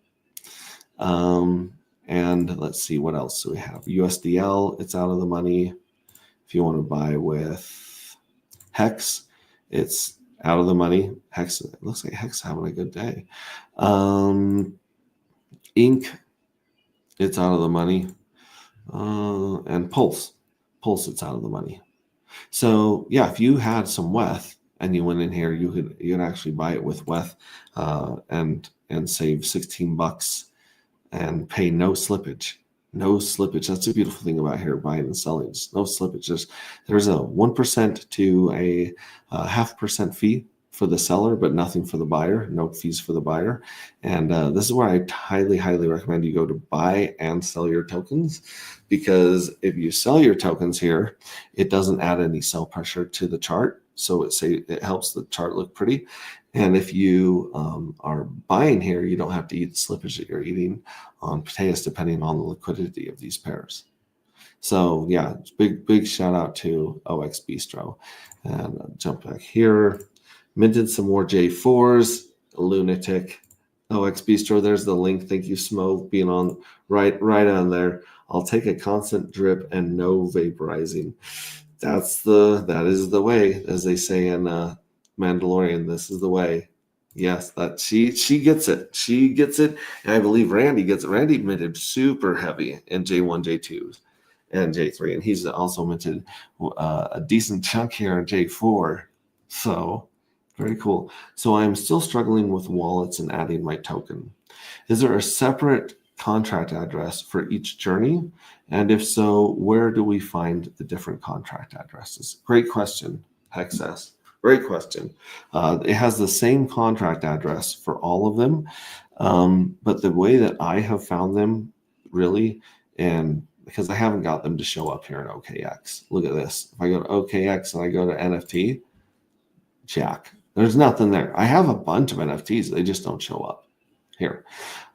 And let's see, what else do we have? USDL, it's out of the money. If you want to buy with Hex, it's out of the money. Hex, it looks like Hex having a good day. Ink, it's out of the money. And Pulse, it's out of the money. So yeah, if you had some WETH and you went in here, you could actually buy it with WETH and save $16 and pay no slippage. No slippage. That's the beautiful thing about here, buying and selling. There's no slippage. There's a 1% to a 0.5% fee for the seller, but nothing for the buyer. No fees for the buyer. And this is where I highly, highly recommend you go to buy and sell your tokens, because if you sell your tokens here, it doesn't add any sell pressure to the chart. So it helps the chart look pretty. And if you are buying here, you don't have to eat the slippage that you're eating on Proteus, depending on the liquidity of these pairs. So yeah, big shout out to OX Bistro. And I'll jump back here. Minted some more J4s, Lunatic, OX Bistro. There's the link. Thank you, Smo, being on right on there. I'll take a constant drip and no vaporizing. That is the way, as they say in Mandalorian. This is the way. Yes, that she gets it. She gets it. And I believe Randy gets it. Randy minted super heavy in J1, J2, and J3. And he's also minted a decent chunk here in J4. So very cool. So I'm still struggling with wallets and adding my token. Is there a separate contract address for each journey? And if so, where do we find the different contract addresses? Great question, Hexas. Great question. It has the same contract address for all of them, but the way that I have found them, really, and because I haven't got them to show up here in OKX. Look at this. If I go to OKX and I go to NFT, Jack, there's nothing there. I have a bunch of NFTs. They just don't show up here.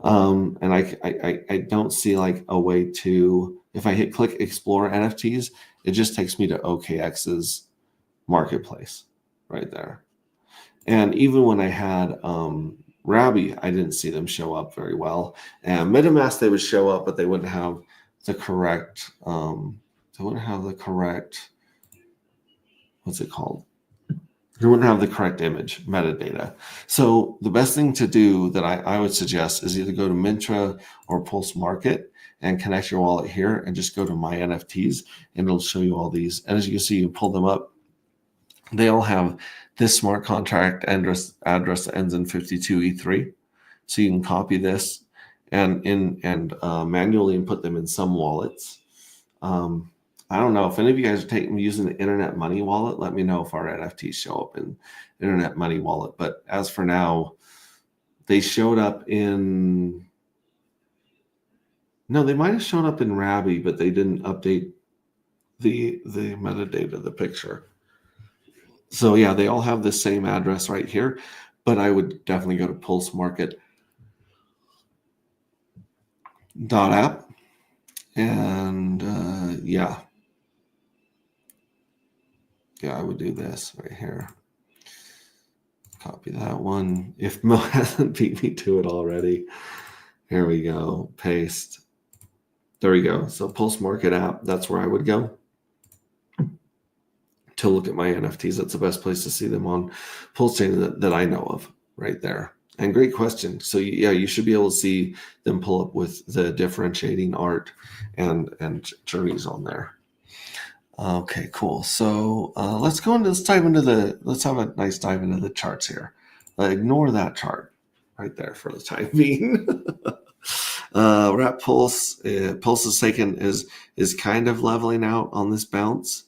And I don't see like a way to, if I hit click explore NFTs, it just takes me to OKX's marketplace right there. And even when I had Rabby, I didn't see them show up very well. And MetaMask, they would show up, but they wouldn't have the correct, what's it called? They wouldn't have the correct image metadata. So the best thing to do that I would suggest is either go to Mintra or Pulse Market and connect your wallet here and just go to My NFTs, and it'll show you all these. And as you can see, you pull them up. They all have this smart contract address that ends in 52E3. So you can copy this and manually input them in some wallets. I don't know if any of you guys are using the Internet Money Wallet. Let me know if our NFTs show up in Internet Money Wallet. But as for now, they showed up in. No, they might have shown up in Rabby, but they didn't update the metadata, the picture. So yeah, they all have the same address right here, but I would definitely go to Pulse Market .app and yeah, I would do this right here. Copy that one. If Mo hasn't beat me to it already, here we go. Paste. There we go. So Pulse Market app, that's where I would go to look at my NFTs. That's the best place to see them on Pulse Chain that I know of right there. And great question. So yeah, you should be able to see them pull up with the differentiating art and journeys on there. Okay, cool. So let's have a nice dive into the charts here. Ignore that chart right there for the time being. We're at Pulse. Pulse's second is kind of leveling out on this bounce.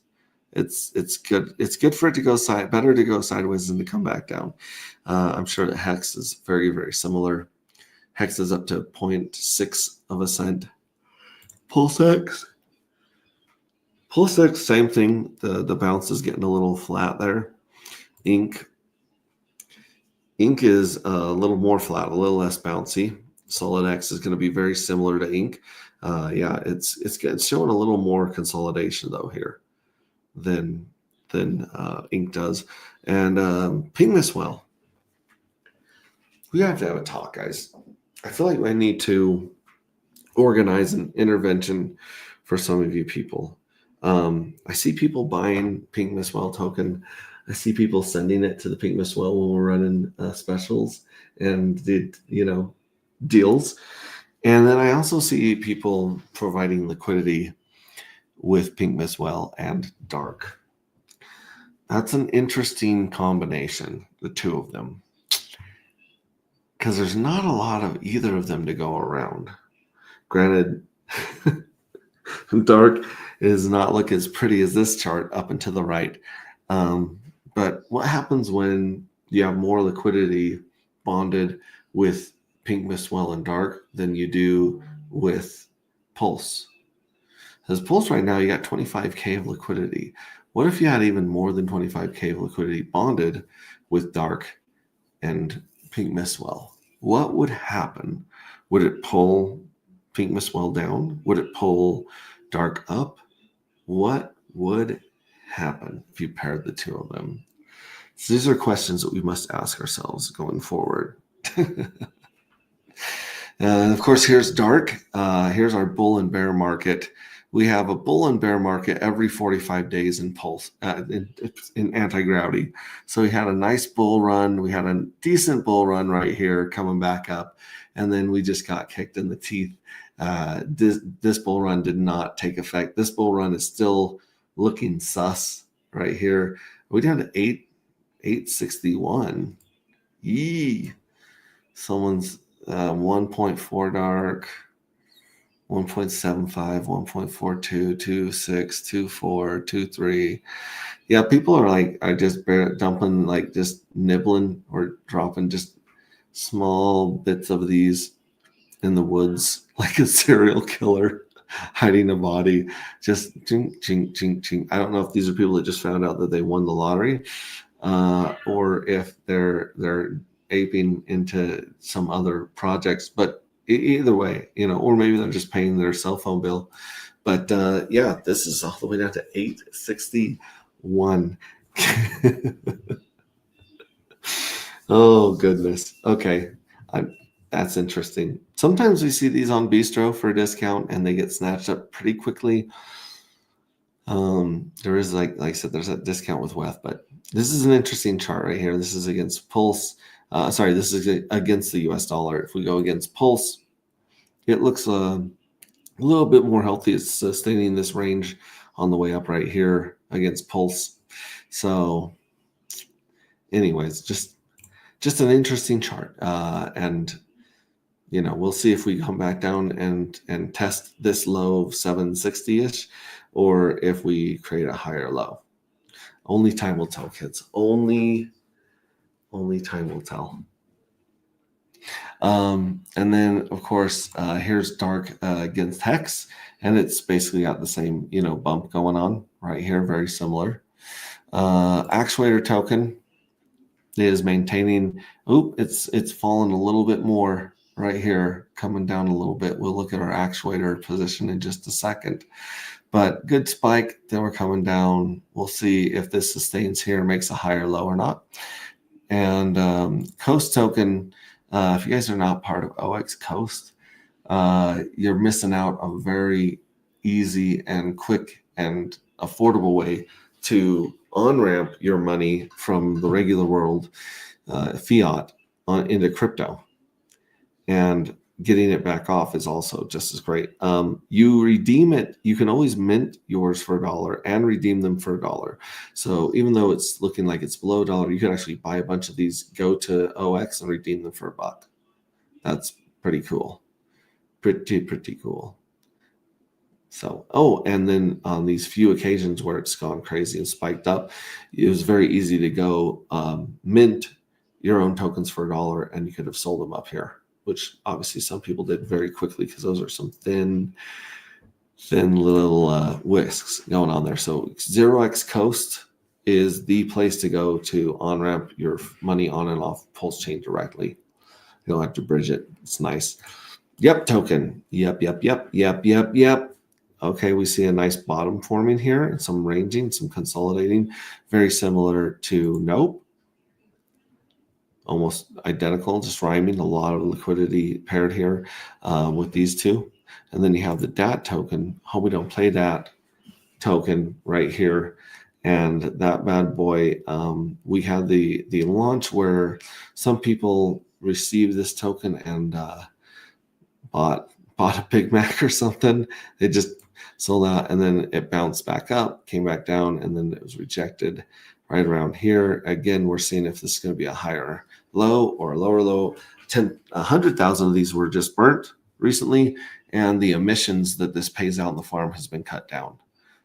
It's good. It's good for it to go better to go sideways than to come back down. I'm sure that Hex is very, very similar. Hex is up to 0.6 of a cent. Pulse X, same thing. The bounce is getting a little flat there. Ink is a little more flat, a little less bouncy. Solid X is going to be very similar to Ink. Yeah, it's showing a little more consolidation though here than Ink does. And Ping Miss Well. We have to have a talk, guys. I feel like I need to organize an intervention for some of you people. I see people buying Pink Miss Well token. I see people sending it to the Pink Miss Well when we're running specials and deals. And then I also see people providing liquidity with Pink Miss Well and Dark. That's an interesting combination, the two of them, because there's not a lot of either of them to go around. Granted, dark does not look as pretty as this chart up and to the right. But what happens when you have more liquidity bonded with pink Mistwell and dark than you do with Pulse? Because Pulse right now, you got 25K of liquidity. What if you had even more than 25K of liquidity bonded with dark and pink Mistwell? What would happen? Would it pull pink Mistwell down? Would it pull dark up? What would happen if you paired the two of them? So these are questions that we must ask ourselves going forward. And of course, here's dark. Here's our bull and bear market. We have a bull and bear market every 45 days in Pulse, in anti-gravity. So we had a nice bull run. We had a decent bull run right here coming back up. And then we just got kicked in the teeth. This bull run did not take effect. This bull run is still looking sus right here. We down to 861. Yee. Someone's 1.4 dark, 1.75, 1.42, 26, 24, 23. Yeah, people are just dumping, like just nibbling or dropping just small bits of these in the woods like a serial killer hiding a body. Just ching, ching, ching, ching. I don't know if these are people that just found out that they won the lottery, or if they're aping into some other projects. But either way, or maybe they're just paying their cell phone bill. But yeah, this is all the way down to 861. Oh goodness. Okay. That's interesting. Sometimes we see these on Bistro for a discount and they get snatched up pretty quickly. There is, like I said, there's a discount with WEF, but this is an interesting chart right here. This is against Pulse. This is against the US dollar. If we go against Pulse, it looks a little bit more healthy. It's sustaining this range on the way up right here against Pulse. So anyways, just an interesting chart. And we'll see if we come back down and test this low of 760-ish, or if we create a higher low. Only time will tell, kids. Only time will tell. And then, of course, here's dark against Hex, and it's basically got the same, bump going on right here, very similar. Actuator token is maintaining. It's fallen a little bit more right here, coming down a little bit. We'll look at our actuator position in just a second. But good spike, then we're coming down. We'll see if this sustains here, makes a higher low or not. And Coast token, if you guys are not part of OX Coast, you're missing out a very easy and quick and affordable way to on-ramp your money from the regular world, fiat, into crypto. And getting it back off is also just as great. You redeem it. You can always mint yours for $1 and redeem them for $1. So even though it's looking like it's below $1, you can actually buy a bunch of these, go to OX and redeem them for $1. That's pretty cool. Pretty cool. So, and then on these few occasions where it's gone crazy and spiked up, it was very easy to go mint your own tokens for $1, and you could have sold them up here, which obviously some people did very quickly because those are some thin little whisks going on there. So 0x Coast is the place to go to on-ramp your money on and off Pulse chain directly. You don't have to bridge it. It's nice. Yep token. Yep. Okay, we see a nice bottom forming here and some ranging, some consolidating, very similar to Nope. Almost identical, just rhyming, a lot of liquidity paired here with these two. And then you have the DAT token. Hope we don't play DAT token right here. And that bad boy, we had the launch where some people received this token and bought a Big Mac or something. They just sold out, and then it bounced back up, came back down, and then it was rejected right around here. Again, we're seeing if this is going to be a higher low or a lower low. 100,000 of these were just burnt recently, and the emissions that this pays out on the farm has been cut down.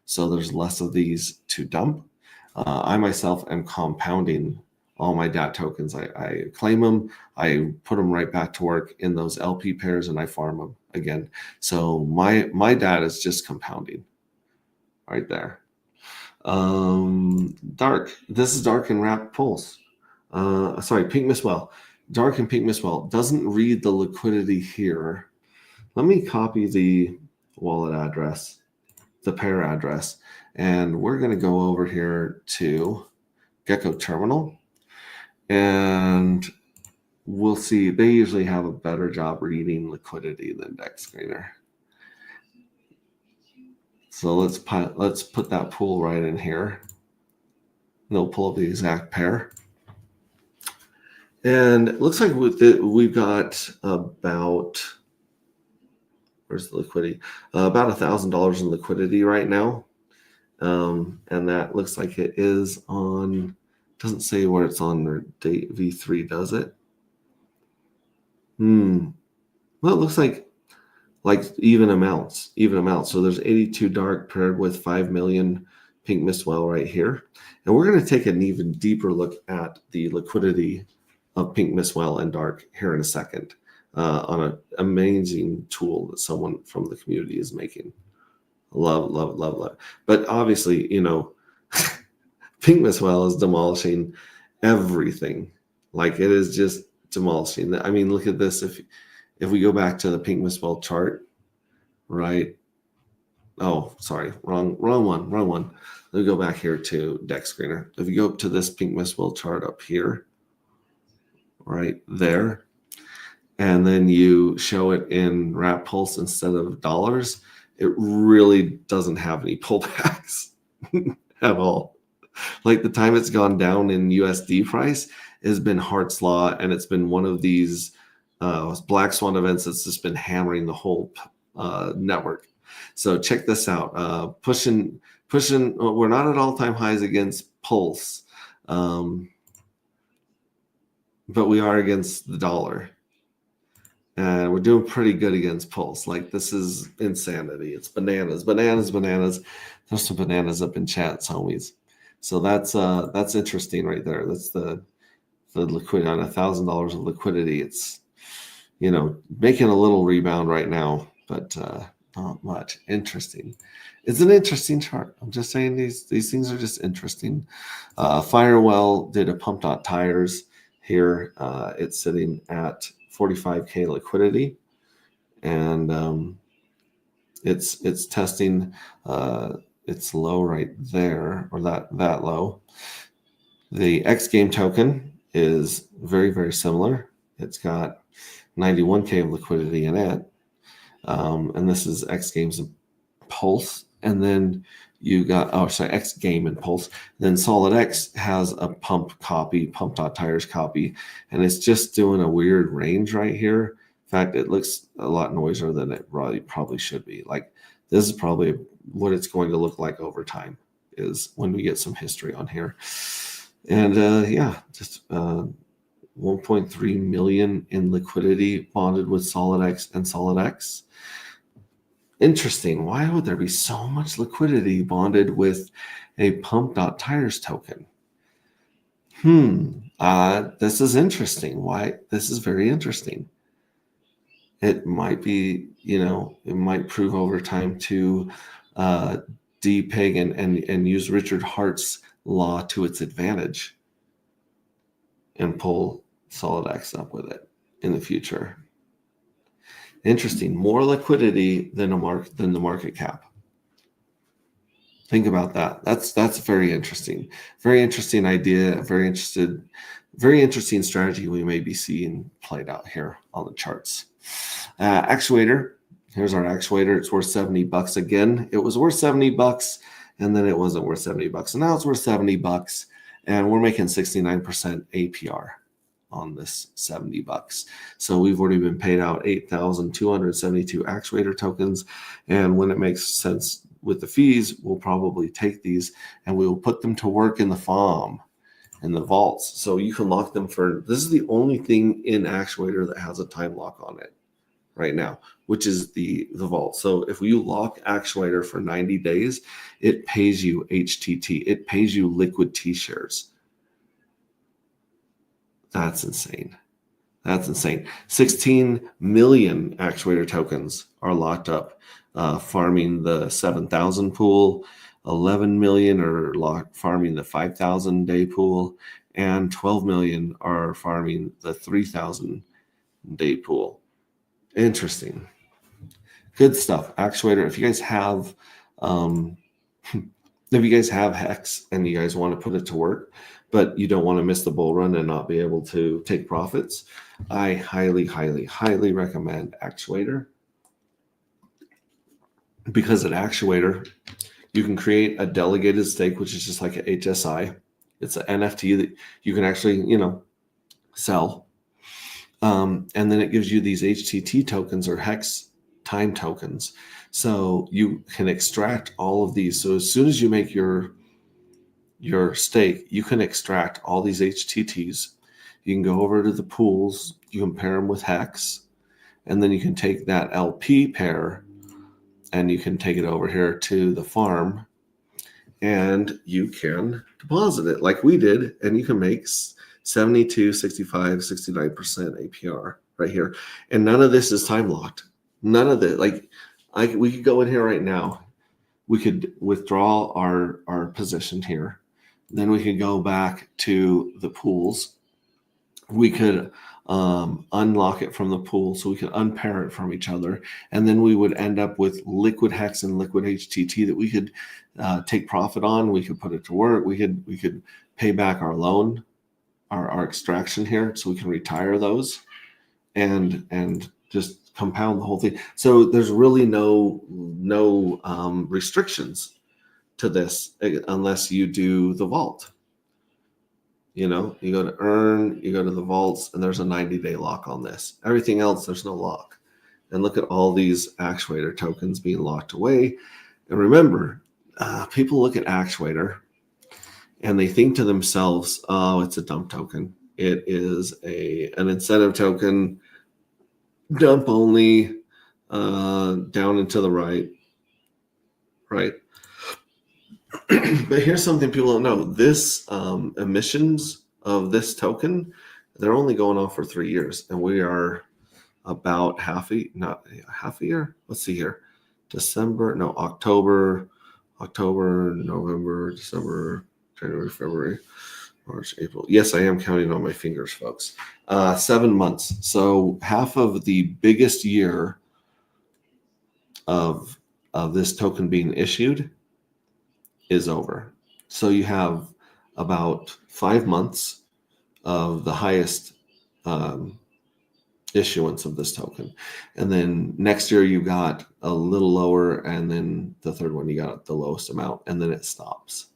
So there's less of these to dump. I myself am compounding all my DAT tokens. I claim them, I put them right back to work in those LP pairs, and I farm them again. So my DAT is just compounding right there. Dark. This is Dark and Wrap Pulse. Pink Mistwell. Dark and Pink Mistwell doesn't read the liquidity here. Let me copy the wallet address, the pair address, and we're going to go over here to Gecko Terminal, and we'll see they usually have a better job reading liquidity than DexScreener. So let's put that pool right in here. They'll pull up the exact pair. And it looks like we've got about, where's the liquidity? About $1,000 in liquidity right now. And that looks like it is on, doesn't say where it's on their date V3, does it? Well, it looks like even amounts. So there's 82 Dark paired with 5 million Pink Mistwell right here. And we're going to take an even deeper look at the liquidity of Pink Mistwell and Dark here in a second on an amazing tool that someone from the community is making. Love, love, love, love. But obviously, Pink Mistwell is demolishing everything. Like, it is just demolishing. I mean, look at this. If we go back to the Pink Mistwell chart, right? Oh, sorry, wrong one. Let me go back here to DexScreener. If you go up to this Pink Mistwell chart up here, right there, and then you show it in Wrap Pulse instead of dollars, it really doesn't have any pullbacks at all. Like, the time it's gone down in USD price has been Hart's Law, and it's been one of these Black Swan events that's just been hammering the whole network. So check this out. Pushing. We're not at all-time highs against Pulse, but we are against the dollar, and we're doing pretty good against Pulse. Like, this is insanity. It's bananas. There's some bananas up in chats, homies. So that's interesting right there. That's the liquidity on $1,000 of liquidity. It's making a little rebound right now, but not much. Interesting. It's an interesting chart. I'm just saying these things are just interesting. Firewell did a pump.tires here. It's sitting at 45K liquidity, and it's testing its low right there, or that low. The X Game token is very, very similar. It's got 91K of liquidity in it. And this is X Games and Pulse. And then you got, X Game and Pulse. Then SolidX has a pump.tires copy. And it's just doing a weird range right here. In fact, it looks a lot noisier than it probably should be. Like, this is probably what it's going to look like over time, is when we get some history on here. And just 1.3 million in liquidity bonded with SolidX and SolidX. Interesting. Why would there be so much liquidity bonded with a pump.tires token? This is interesting. Why? This is very interesting. It might be, it might prove over time to depeg and use Richard Hart's law to its advantage and pull SolidX up with it in the future. Interesting. More liquidity than the market cap. Think about that. That's very interesting. Very interesting idea. Very interesting strategy we may be seeing played out here on the charts. Actuator. Here's our actuator. It's worth $70 again. It was worth $70, and then it wasn't worth $70, and now it's worth $70, and we're making 69% APR on this $70. So we've already been paid out 8,272 actuator tokens, and when it makes sense with the fees, we'll probably take these and we will put them to work in the FOM, in the vaults. So you can lock them for, this is the only thing in actuator that has a time lock on it. right now, which is the vault. So if you lock actuator for 90 days, it pays you HTT. It pays you liquid T shares. That's insane. That's insane. 16 million actuator tokens are locked up, farming the 7,000 pool. 11 million are farming the 5,000 day pool, and 12 million are farming the 3,000 day pool. Interesting. Good stuff. Actuator. If you guys have, Hex and you guys want to put it to work, but you don't want to miss the bull run and not be able to take profits, I highly, highly, highly recommend Actuator. Because at Actuator, you can create a delegated stake, which is just like an HSI. It's an NFT that you can actually, sell. And then it gives you these HTT tokens or Hex time tokens. So you can extract all of these. So as soon as you make your stake, you can extract all these HTTs. You can go over to the pools, you can pair them with Hex, and then you can take that LP pair and you can take it over here to the farm and you can deposit it like we did, and you can make 72, 65, 69% APR right here. And none of this is time locked. None of it. We could go in here right now. We could withdraw our position here. Then we could go back to the pools. We could unlock it from the pool, so we could unpair it from each other, and then we would end up with liquid Hex and liquid HTT that we could take profit on. We could put it to work. We could pay back our loan, our extraction here, so we can retire those, and just compound the whole thing. So there's really no restrictions to this unless you do the vault. You go to earn, you go to the vaults, and there's a 90-day lock on this. Everything else, there's no lock. And look at all these actuator tokens being locked away. And remember, people look at actuator and they think to themselves, oh, it's a dump token. It is an incentive token, dump only, down and to the right. But here's something people don't know. This emissions of this token, they're only going off for 3 years. And we are about half a year. Let's see here. October, November, December, January, February, March, April. Yes, I am counting on my fingers, folks. 7 months. So half of the biggest year of this token being issued is over. So you have about 5 months of the highest issuance of this token. And then next year you got a little lower, and then the third one you got the lowest amount, and then it stops.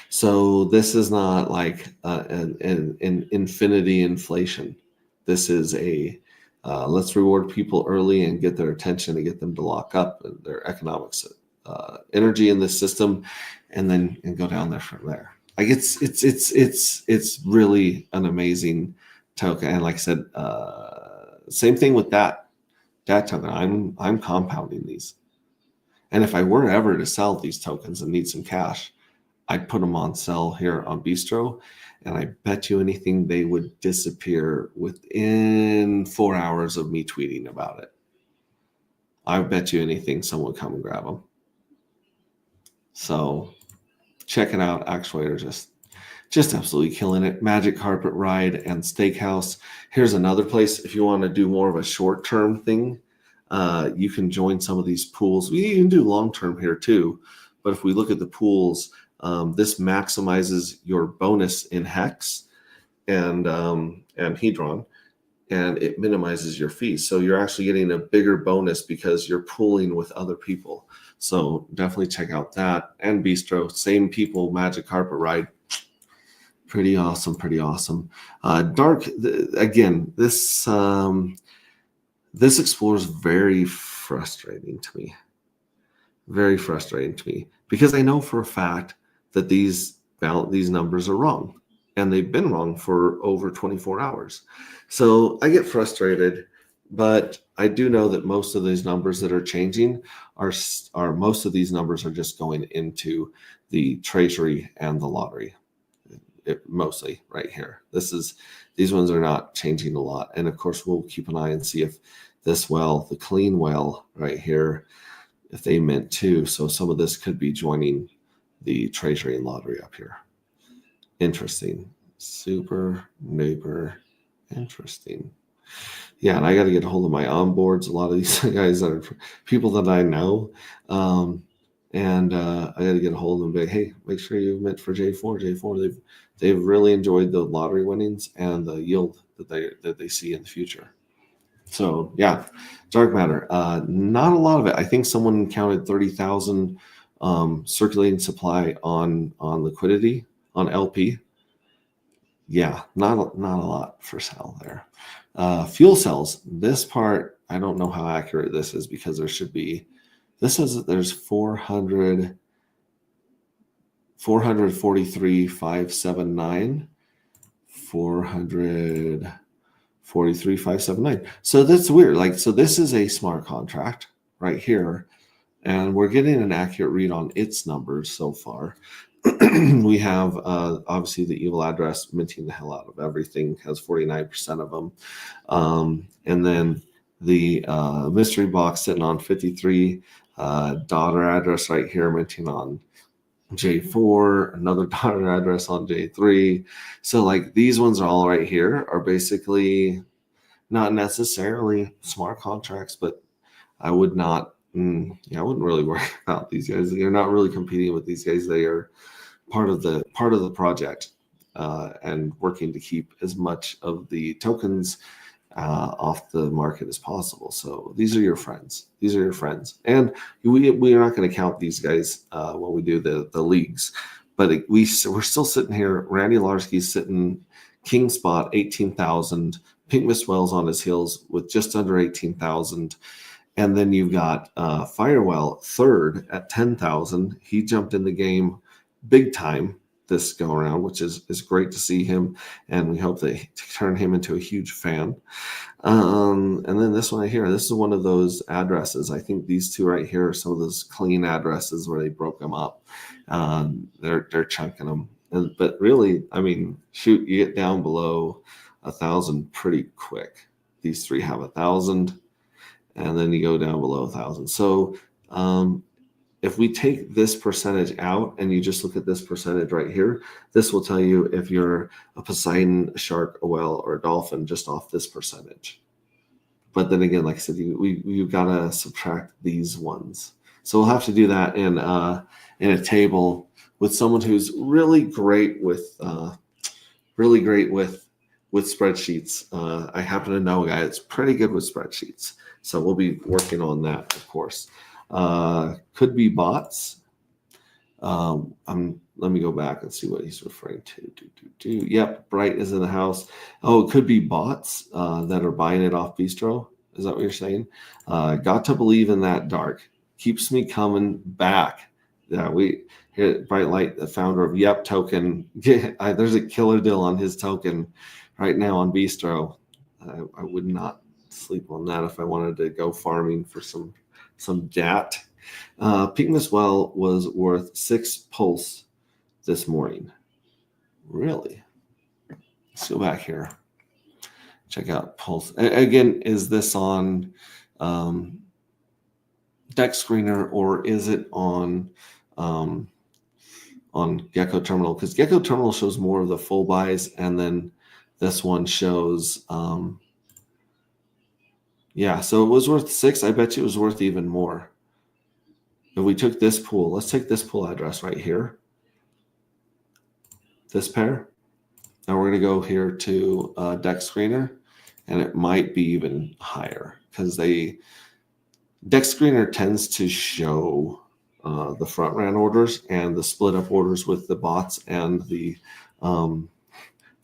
So this is not like an infinity inflation. This is let's reward people early and get their attention and get them to lock up their economics energy in this system, and go down there from there. Like it's really an amazing token. And like I said, same thing with that token. I'm compounding these, and if I were ever to sell these tokens and need some cash, I'd put them on sell here on Bistro, and I bet you anything they would disappear within 4 hours of me tweeting about it. I bet you anything someone would come and grab them. So check it out. Actuator just absolutely killing it. Magic Carpet Ride and Steakhouse. Here's another place. If you want to do more of a short-term thing, you can join some of these pools. We can do long-term here too. But if we look at the pools, this maximizes your bonus in Hex and Hedron, and it minimizes your fees. So you're actually getting a bigger bonus because you're pooling with other people. So definitely check out that. And Bistro, same people, Magic Carpet Ride. Pretty awesome. Dark, again, this Explorer is very frustrating to me. Very frustrating to me, because I know for a fact that these numbers are wrong, and they've been wrong for over 24 hours. So I get frustrated But I do know that most of these numbers that are changing are most of these numbers are just going into the treasury and the lottery. Mostly right here. These ones are not changing a lot. And of course, we'll keep an eye and see if this well, the clean well right here, if they mint too. So some of this could be joining the treasury and lottery up here. Interesting. Super duper interesting. Yeah, and I got to get a hold of my onboards. A lot of these guys are people that I know. And I got to get a hold of them. But hey, make sure you mint for J4. J4, they've really enjoyed the lottery winnings and the yield that they see in the future. So yeah, dark matter. Not a lot of it. I think someone counted 30,000 circulating supply on liquidity on LP. Yeah, not a lot for sale there. Fuel cells. This part, I don't know how accurate this is because there should be. This says that there's 443,579, 443,579. So that's weird. Like, so this is a smart contract right here, and we're getting an accurate read on its numbers so far. We have obviously the evil address minting the hell out of everything, has 49% of them. And then the mystery box sitting on 53, daughter address right here minting on J4, another daughter address on J3. So like these ones are all right here are basically not necessarily smart contracts, but I would not, I wouldn't really worry about these guys. You're not really competing with these guys. They are part of the project and working to keep as much of the tokens off the market as possible. So these are your friends. And we are not going to count these guys when we do the leagues. But we're still sitting here. Randy Larsky's sitting king spot, 18,000. Pink Miss Wells on his heels with just under 18,000. And then you've got Firewell third at 10,000. He jumped in the game big time this go around, which is great to see him, and we hope they turn him into a huge fan. And then this one right here, this is one of those addresses. I think these two right here are some of those clean addresses where they broke them up. They're chunking them, but really, I mean, shoot, you get down below 1,000 pretty quick. These three have 1,000, and then you go down below 1,000. So if we take this percentage out and you just look at this percentage right here, this will tell you if you're a Poseidon, a shark, a whale, or a dolphin just off this percentage. But then again, like I said, you've got to subtract these ones. So we'll have to do that in a table with someone who's really great with spreadsheets. I happen to know a guy that's pretty good with spreadsheets. So we'll be working on that, of course. Could be bots. Let me go back and see what he's referring to. Yep, Bright is in the house. Oh, it could be bots that are buying it off Bistro. Is that what you're saying? Got to believe in that dark. Keeps me coming back. Yeah, we here Bright Light, the founder of Yep Token. There's a killer deal on his token right now on Bistro. I would not sleep on that if I wanted to go farming for some DAT. Pink Miss Well was worth 6 pulse this morning. Really? Let's go back here. Check out pulse. Again, is this on Dex Screener or is it on Gecko Terminal? Because Gecko Terminal shows more of the full buys, and then this one shows. Yeah, so it was worth 6. I bet you it was worth even more. If we took this pool, let's take this pool address right here. This pair. Now we're going to go here to Dex Screener, and it might be even higher because Dex Screener tends to show the front ran orders and the split up orders with the bots and the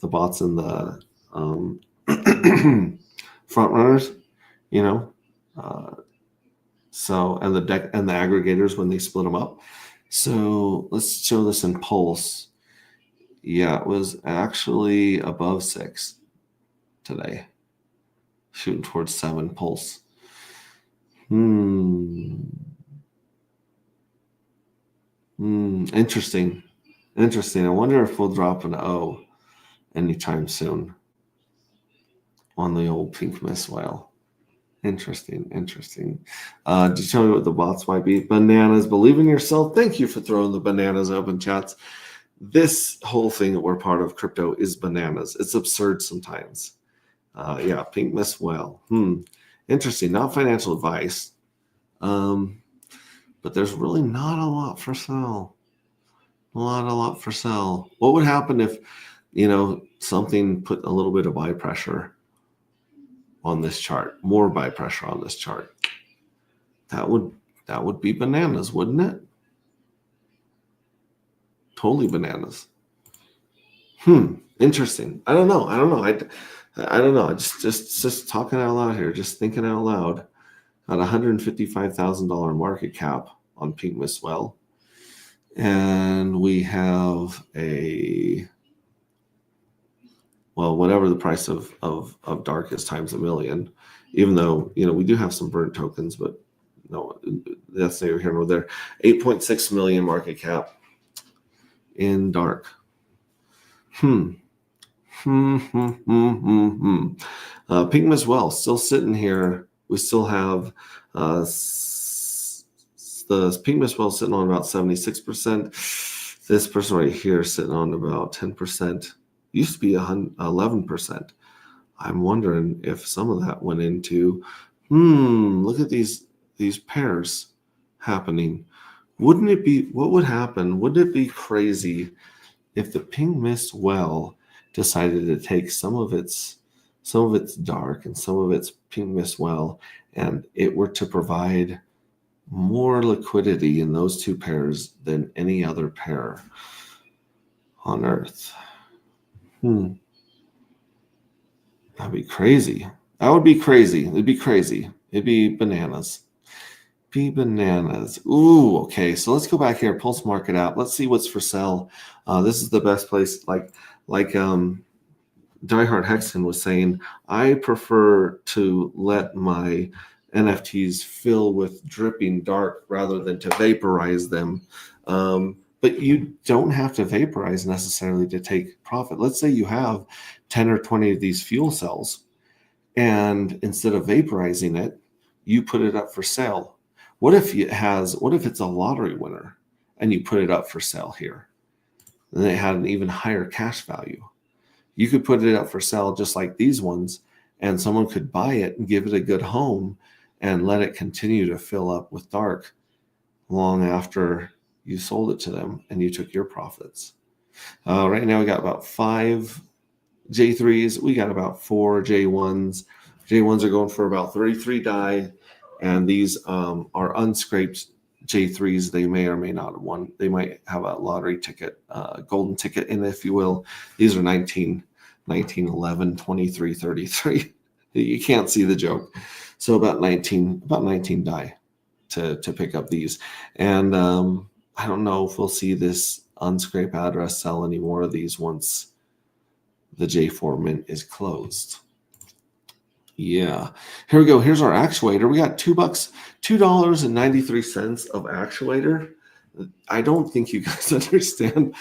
bots and the front runners. So and the deck and the aggregators when they split them up. So let's show this in pulse. Yeah, it was actually above 6 today. shooting towards 7 pulse. Interesting. I wonder if we'll drop an O anytime soon on the old pink mist whale. Interesting. Did you tell me what the bots might be? Bananas. Believe in yourself. Thank you for throwing the bananas open, chats. This whole thing that we're part of, crypto, is bananas. It's absurd sometimes. Yeah, pink mist whale. Interesting. Not financial advice. But there's really not a lot for sale. Not a lot for sale. What would happen if, something put a little bit of buy pressure on this chart, more buy pressure on this chart? That would be bananas, wouldn't it? Totally bananas. Interesting. I don't know. I don't know. Just talking out loud here, just thinking out loud. Got $155,000 market cap on pink mist whale, and we have whatever the price of dark is times a million, even though, we do have some burnt tokens, but no, that's neither here nor there. 8.6 million market cap in dark. Pink mist whale still sitting here. We still have the pink mist whale sitting on about 76%. This person right here sitting on about 10%. Used to be 11%. I'm wondering if some of that went into, look at these pairs happening. What would happen? Wouldn't it be crazy if the pink mist whale decided to take some of its dark and some of its pink mist whale, and it were to provide more liquidity in those two pairs than any other pair on Earth? That'd be crazy. That would be crazy. It'd be crazy. It'd be bananas. Ooh, okay. So let's go back here, Pulse Market app. Let's see what's for sale. This is the best place. Like Diehard Hexton was saying, I prefer to let my NFTs fill with dripping dark rather than to vaporize them. But you don't have to vaporize necessarily to take profit. Let's say you have 10 or 20 of these fuel cells, and instead of vaporizing it, you put it up for sale. What if it's a lottery winner and you put it up for sale here? Then it had an even higher cash value. You could put it up for sale just like these ones, and someone could buy it and give it a good home and let it continue to fill up with dark long after you sold it to them and you took your profits. Right now we got about 5 J3s. We got about 4 J1s. J1s are going for about 33 DAI, and these are unscraped J3s. They may or may not have won. They might have a lottery ticket, golden ticket in, if you will. These are 19, 11, 23, 33. You can't see the joke. So about 19 DAI to pick up these. And I don't know if we'll see this unscrape address sell any more of these once the J4 mint is closed. Yeah, here we go. Here's our actuator. We got $2.93 of actuator. I don't think you guys understand.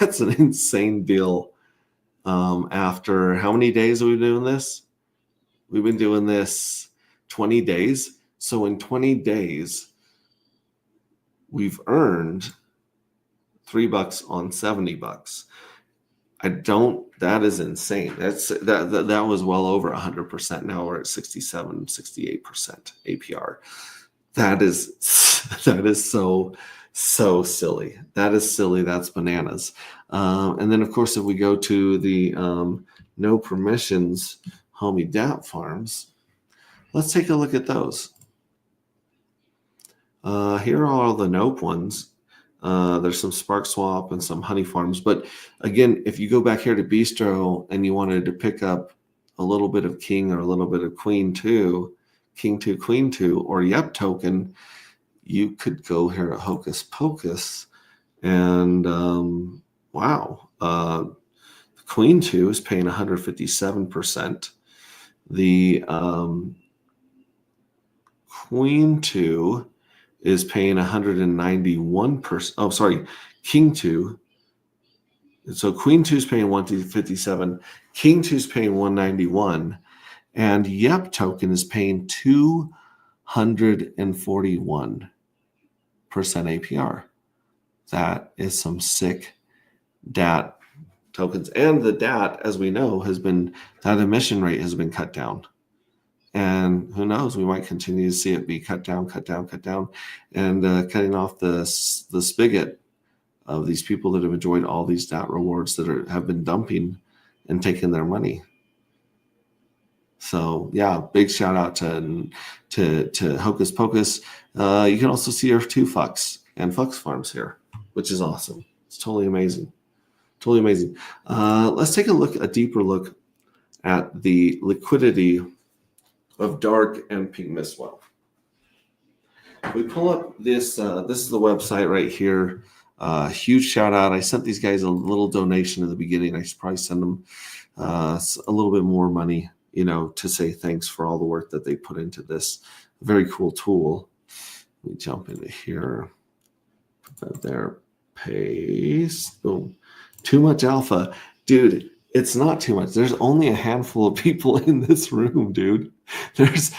That's an insane deal. After how many days have we been doing this? We've been doing this 20 days. So in 20 days, we've earned $3 on $70. That is insane. That was well over 100%. Now we're at 67, 68% APR. That is so silly. That is silly. That's bananas. And then of course, if we go to the no permissions homie DApp farms, let's take a look at those. Here are all the nope ones. There's some Spark Swap and some honey farms. But again, if you go back here to Bistro and you wanted to pick up a little bit of King or a little bit of Queen 2, King 2, Queen 2, or Yep token, you could go here at Hocus Pocus. And wow, Queen 2 is paying 157%. The Queen 2 is paying 191%. Oh, sorry, King 2. So Queen 2 is paying 157, King 2 is paying 191, and YEP token is paying 241% APR. That is some sick DAT tokens. And the DAT, as we know, that emission rate has been cut down. And who knows, we might continue to see it be cut down, and cutting off the spigot of these people that have enjoyed all these DAT rewards that have been dumping and taking their money. So yeah, big shout out to Hocus Pocus. You can also see our 2 Fux and Fux farms here, which is awesome. It's totally amazing. Let's take a deeper look at the liquidity of Dark and Pink Mistwell. We pull up this. This is the website right here. Huge shout out. I sent these guys a little donation at the beginning. I should probably send them a little bit more money, to say thanks for all the work that they put into this very cool tool. Let me jump into here. Put that there. Paste. Boom. Too much alpha. Dude, it's not too much. There's only a handful of people in this room, dude. This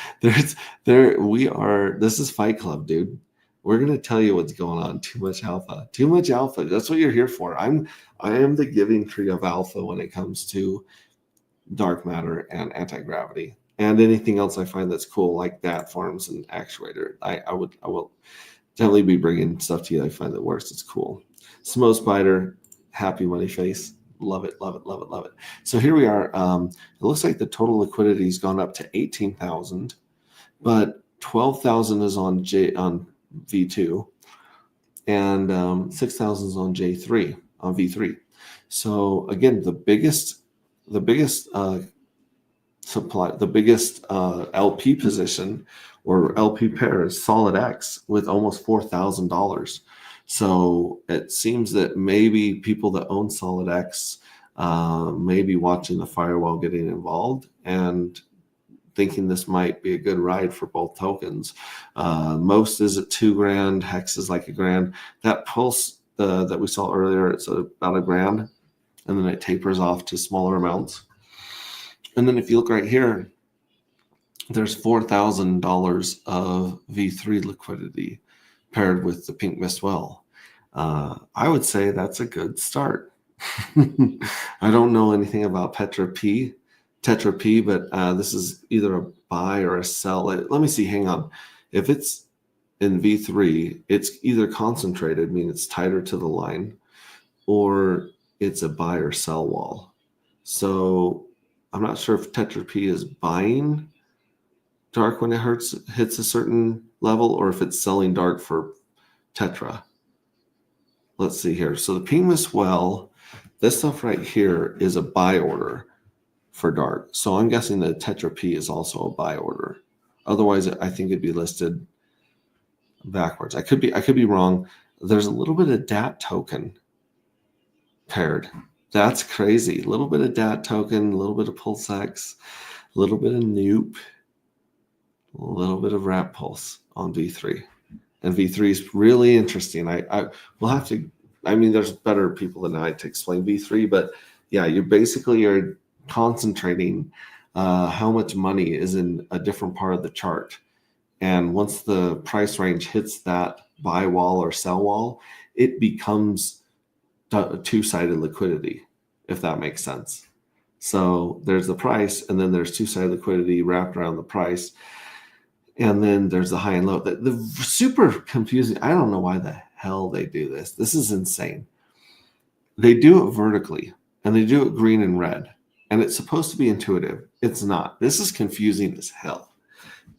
is Fight Club, dude. We're going to tell you what's going on. Too much alpha. That's what you're here for. I am the giving tree of alpha when it comes to dark matter and anti-gravity and anything else I find that's cool, like that farms and actuator. I will definitely be bringing stuff to you I find that works. It's cool. Smo Spider, happy money face. Love it. So here we are. It looks like the total liquidity has gone up to 18,000, but 12,000 is on V2 and 6,000 is on V3. So again, the biggest supply, the biggest LP position or LP pair is SolidX with almost $4,000. So it seems that maybe people that own SolidX may be watching the firewall getting involved and thinking this might be a good ride for both tokens. Most is at $2,000. Hex is like $1,000. That Pulse that we saw earlier, it's about $1,000, and then it tapers off to smaller amounts. And then if you look right here, there's $4,000 of V3 liquidity paired with the Pink Mistwell. I would say that's a good start. I don't know anything about Tetra P, but this is either a buy or a sell. Let me see. Hang on. If it's in V3, it's either concentrated, meaning it's tighter to the line, or it's a buy or sell wall. So I'm not sure if Tetra P is buying dark when it hits a certain level, or if it's selling dark for Tetra. Let's see here. So the Pink Mistwell, this stuff right here is a buy order for dark. So I'm guessing that Tetra P is also a buy order. Otherwise, I think it'd be listed backwards. I could be wrong. There's a little bit of DAT token paired. That's crazy. A little bit of DAT token, a little bit of PulseX, a little bit of Noop, a little bit of Rat Pulse on V3. And V3 is really interesting. I will have to, there's better people than I to explain V3, but yeah, you're concentrating how much money is in a different part of the chart. And once the price range hits that buy wall or sell wall, it becomes two-sided liquidity, if that makes sense. So there's the price, and then there's two-sided liquidity wrapped around the price. And then there's the high and low. The super confusing. I don't know why the hell they do this. This is insane. They do it vertically, and they do it green and red. And it's supposed to be intuitive. It's not. This is confusing as hell.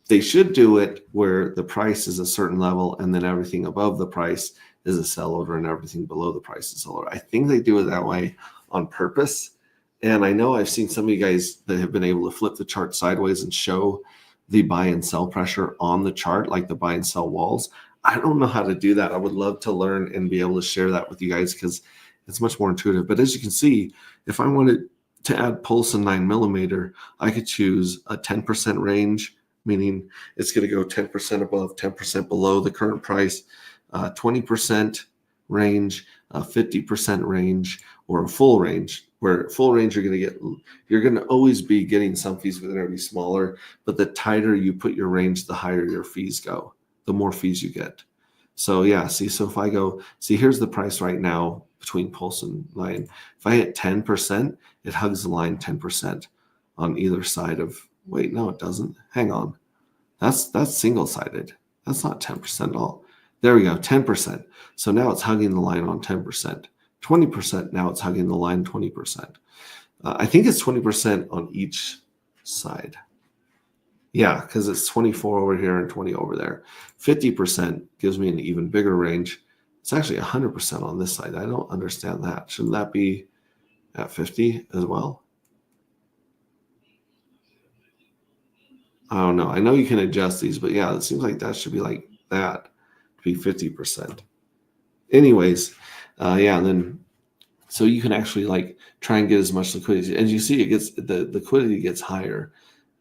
They should do it where the price is a certain level, and then everything above the price is a sell order, and everything below the price is a sell order. I think they do it that way on purpose. And I know I've seen some of you guys that have been able to flip the chart sideways and show the buy and sell pressure on the chart, like the buy and sell walls. I don't know how to do that. I would love to learn and be able to share that with you guys because it's much more intuitive. But as you can see, if I wanted to add pulse and 9mm, I could choose a 10% range, meaning it's going to go 10% above, 10% below the current price, 20% range, 50% range, or a full range. Where full range, you're going to always be getting some fees, but they're going to be smaller. But the tighter you put your range, the higher your fees go, the more fees you get. So yeah, see, so if I go, see, here's the price right now between pulse and line. If I hit 10%, it hugs the line 10% on either side of, wait, no, it doesn't. Hang on. That's single-sided. That's not 10% at all. There we go, 10%. So now it's hugging the line on 10%. 20%, now it's hugging the line 20%. I think it's 20% on each side. Yeah, because it's 24 over here and 20 over there. 50% gives me an even bigger range. It's actually 100% on this side. I don't understand that. Shouldn't that be at 50 as well? I don't know. I know you can adjust these, but yeah, it seems like that should be like that to be 50%. Anyways, yeah, and then so you can actually like try and get as much liquidity. As you see, it gets the liquidity gets higher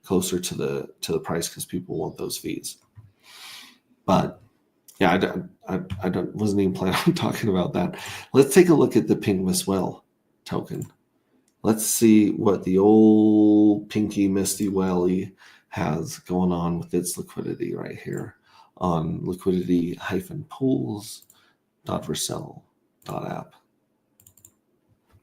closer to the price because people want those fees. But yeah, I wasn't even planning on talking about that. Let's take a look at the Pink Miss Whale token. Let's see what the old Pinky Misty Whaley has going on with its liquidity right here on liquidity-pools.vercel.app.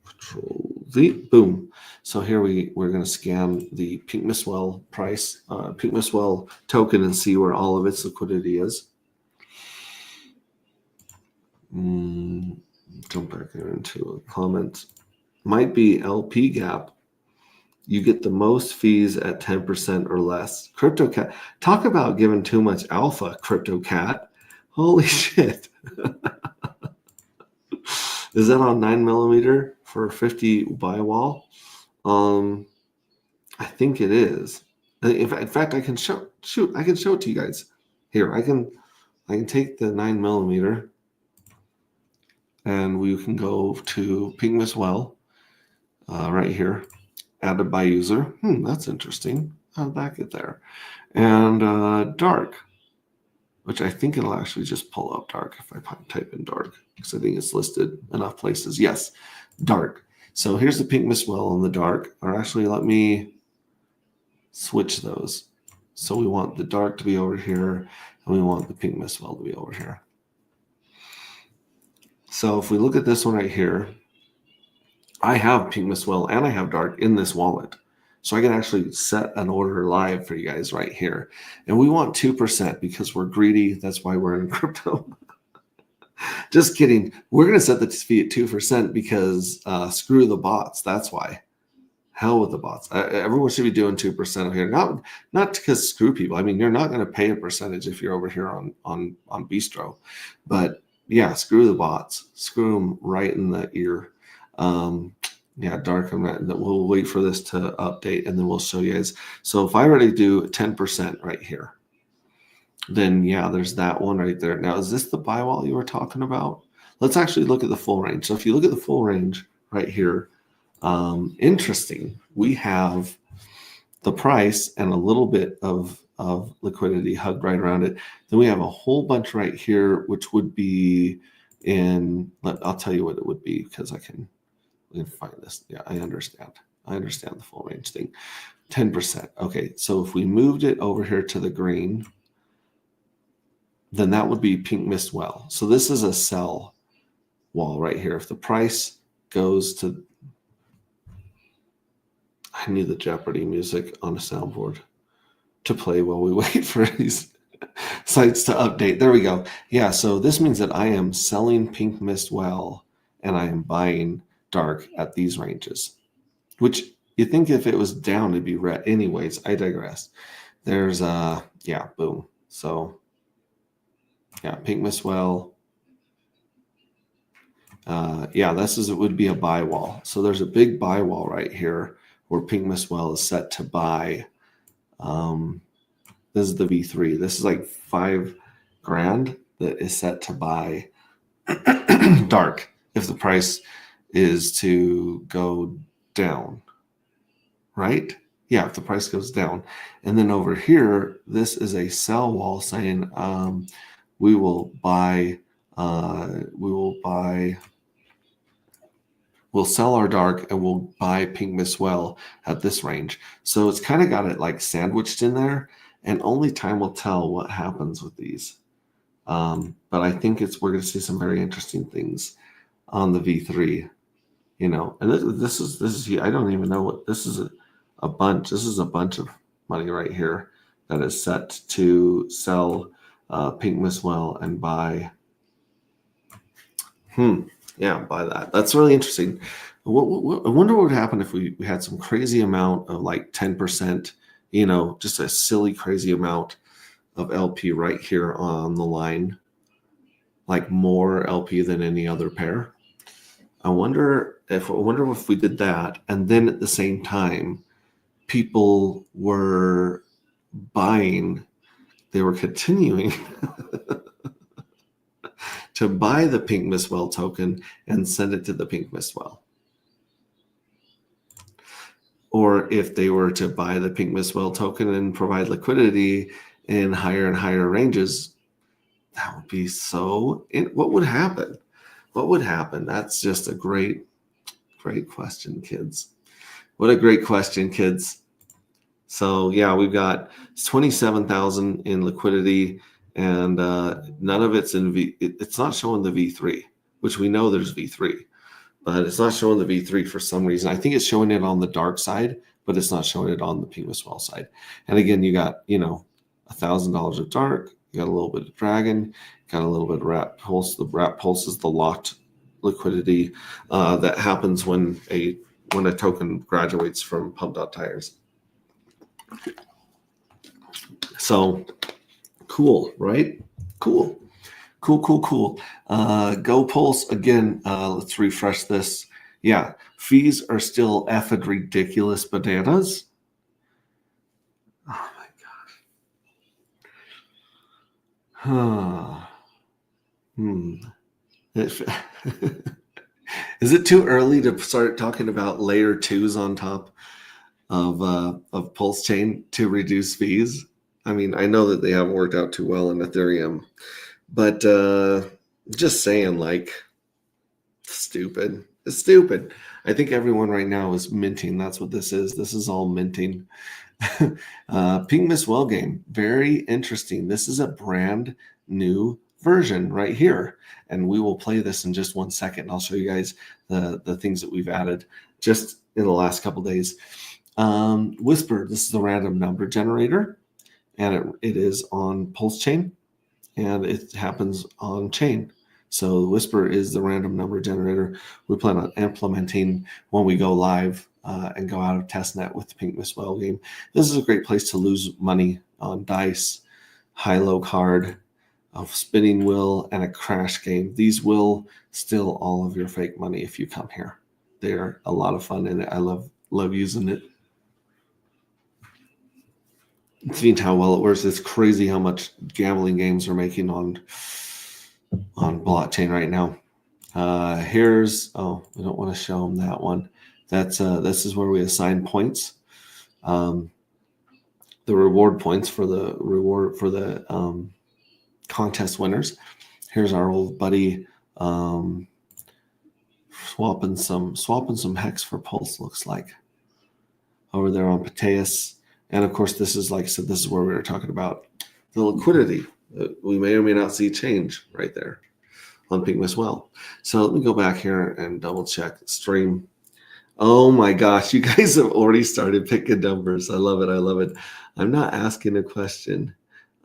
Control Z, boom. So here we're going to scan the Pink Miss Whale price, Pink Miss Whale token, and see where all of its liquidity is. Jump back there into a comment. Might be LP gap. You get the most fees at 10% or less. CryptoCat, talk about giving too much alpha, CryptoCat. Holy shit. Is that on 9mm for 50 buy wall? I think it is. In fact, I can show it to you guys. Here, I can take the 9mm and we can go to Pink Miss Whale right here. Added by user. That's interesting. How did that get there? And dark, which I think it'll actually just pull up dark if I type in dark, because I think it's listed enough places. Yes, dark. So here's the Pink Miss Whale in the dark. Or actually, let me switch those. So we want the dark to be over here, and we want the Pink Miss Whale to be over here. So if we look at this one right here, I have Pink Miss Whale and I have dark in this wallet. So I can actually set an order live for you guys right here. And we want 2% because we're greedy. That's why we're in crypto. Just kidding. We're going to set the fee at 2% because screw the bots. That's why. Hell with the bots. Everyone should be doing 2% over here. Not because screw people. I mean, you're not going to pay a percentage if you're over here on Bistro. But yeah, screw the bots. Screw them right in the ear. Yeah, dark. We'll wait for this to update and then we'll show you guys. So if I already do 10% right here, then yeah, there's that one right there. Now, is this the buy wall you were talking about? Let's actually look at the full range. So if you look at the full range right here, interesting. We have the price and a little bit of liquidity hugged right around it. Then we have a whole bunch right here, which would be I'll tell you what it would be because I can find this. Yeah, I understand. I understand the full range thing. 10%. Okay, so if we moved it over here to the green, then that would be Pink Miss Whale. So this is a sell wall right here. If the price goes to, I need the Jeopardy music on a soundboard to play while we wait for these sites to update. There we go. Yeah, so this means that I am selling Pink Miss Whale and I am buying dark at these ranges, which you think if it was down it'd be red. Anyways, I digress. There's yeah, boom. So yeah, Pink Miss Whale. Yeah, it would be a buy wall. So there's a big buy wall right here where Pink Miss Whale is set to buy. This is the V3. This is like $5,000 that is set to buy dark if the price is to go down. right? Yeah, if the price goes down. And then over here, this is a sell wall saying we will buy, we'll sell our dark and we'll buy Pink Miss Well at this range. So it's kind of got it like sandwiched in there, and only time will tell what happens with these. But I think we're going to see some very interesting things on the V3, and this is I don't even know what this is a bunch. This is a bunch of money right here that is set to sell Pink Miss Well and buy. Buy that. That's really interesting. I wonder what would happen if we had some crazy amount of like 10%, just a silly crazy amount of LP right here on the line, like more LP than any other pair. I wonder if we did that, and then at the same time, people were buying, they were continuing to buy the Pink Miss Well token and send it to the Pink Miss Well. Or if they were to buy the Pink Miss Well token and provide liquidity in higher and higher ranges, that would be what would happen? What would happen? That's just a great question, kids. What a great question, kids. So yeah, we've got 27,000 in liquidity, and none of it's in it's not showing the V3, which we know there's V3, but it's not showing the V3 for some reason. I think it's showing it on the dark side, but it's not showing it on the Pink Miss Well side. And again, you got, $1,000 of dark, you got a little bit of dragon, got a little bit of wrap pulse. The wrap pulse is the locked liquidity that happens when a token graduates from pump.tires. So cool, right? Cool. Go Pulse again. Let's refresh this. Yeah, fees are still effed ridiculous bananas. Oh my gosh. Is it too early to start talking about layer 2s on top of Pulse Chain to reduce fees? I mean, I know that they haven't worked out too well in Ethereum, but just saying, like, stupid. It's stupid. I think everyone right now is minting. That's what this is. This is all minting. Pink Miss Well game. Very interesting. This is a brand new version right here. And we will play this in just 1 second. I'll show you guys the things that we've added just in the last couple days. Whisper, this is the random number generator, and it is on Pulse Chain, and it happens on chain. So Whisper is the random number generator we plan on implementing when we go live and go out of testnet with the Pink Miss Well game. This is a great place to lose money on dice, high-low card, a spinning wheel, and a crash game. These will steal all of your fake money if you come here. They're a lot of fun, and I love using it. Seeing how well it works. It's crazy how much gambling games are making on blockchain right now. We don't want to show them that one. This is where we assign points. The reward points for the contest winners. Here's our old buddy swapping some hex for Pulse, looks like, over there on Pateus. And of course, this is, like I said, this is where we were talking about the liquidity. We may or may not see change right there on Pink Miss Well. So let me go back here and double check stream. Oh my gosh, you guys have already started picking numbers. I love it. I'm not asking a question.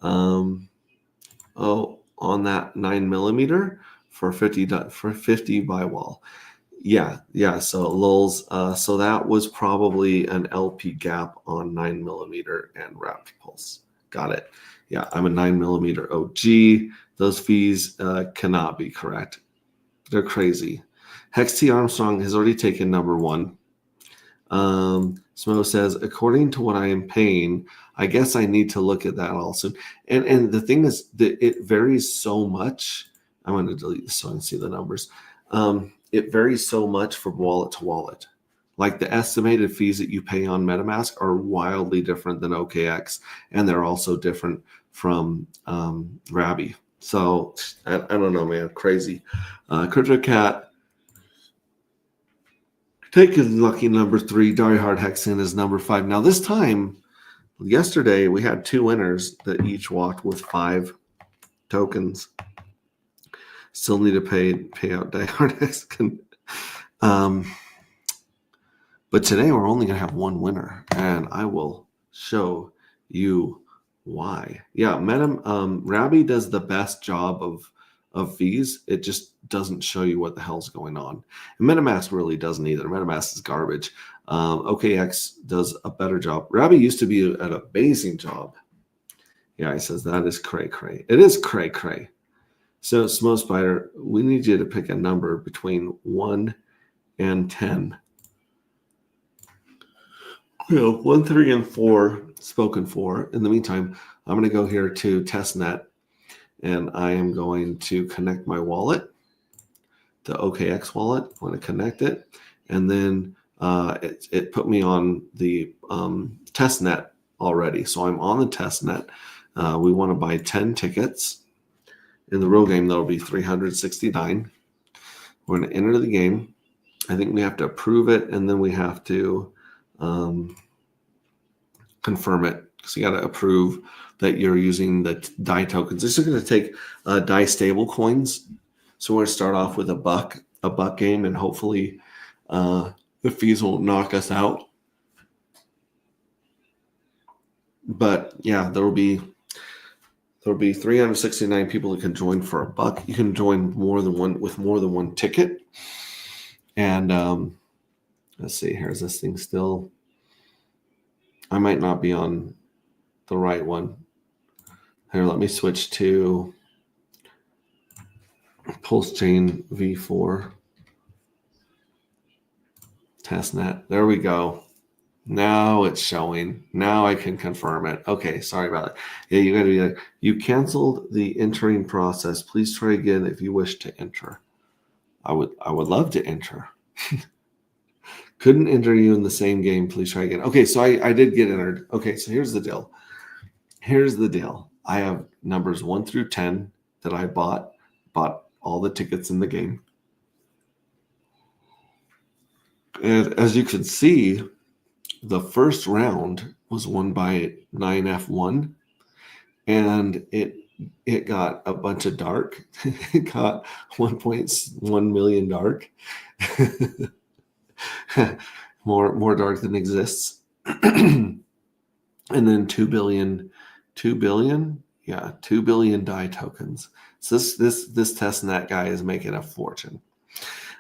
On that 9mm for 50 buy wall. Yeah. So lulz. So that was probably an LP gap on 9mm and wrapped pulse. Got it. Yeah, I'm a 9mm OG. Those fees cannot be correct. They're crazy. Hex T Armstrong has already taken number 1. Smo says, according to what I am paying, I guess I need to look at that also. And the thing is that it varies so much. I'm going to delete this so I can see the numbers. It varies so much from wallet to wallet. Like the estimated fees that you pay on MetaMask are wildly different than OKX, and they're also different from Rabby. So I don't know, man, crazy. CryptoCat taking lucky number 3. Diehard Hexen is number 5. Now this time, yesterday we had 2 winners that each walked with 5 tokens. Still need to pay out Diehard Hexen. But today we're only going to have 1 winner, and I will show you why. Yeah, Rabby does the best job of fees. It just doesn't show you what the hell's going on. And MetaMask really doesn't either. MetaMask is garbage. OKX does a better job. Rabby used to be an amazing job. Yeah, he says that is cray-cray. It is cray-cray. So, Smo Spider, we need you to pick a number between 1 and 10. 1, 3, and 4 spoken for. In the meantime, I'm going to go here to testnet, and I am going to connect my wallet, the OKX wallet. I'm going to connect it, and then it put me on the testnet already. So I'm on the testnet. We want to buy 10 tickets. In the real game, that'll be 369. We're going to enter the game. I think we have to approve it, and then we have to confirm it. So you got to approve that you're using the DAI tokens. This is going to take DAI stable coins. So we're going to start off with a buck game, and hopefully the fees will knock us out. But yeah, there'll be 369 people that can join for a buck. You can join more than one ticket. And let's see, here's this thing still. I might not be on the right one. Here, let me switch to Pulse Chain V4 testnet. There we go. Now it's showing. Now I can confirm it. Okay, sorry about it. Yeah, you got to be like, you canceled the entering process. Please try again if you wish to enter. I would love to enter. Couldn't enter you in the same game. Please try again. Okay, so I did get entered. Okay, so here's the deal. I have numbers 1 through 10 that I bought all the tickets in the game. And as you can see, the first round was won by 9F1, and it got a bunch of dark. It got 1.1 million dark. more dark than exists. And then 2 billion DAI tokens. So this testnet guy is making a fortune.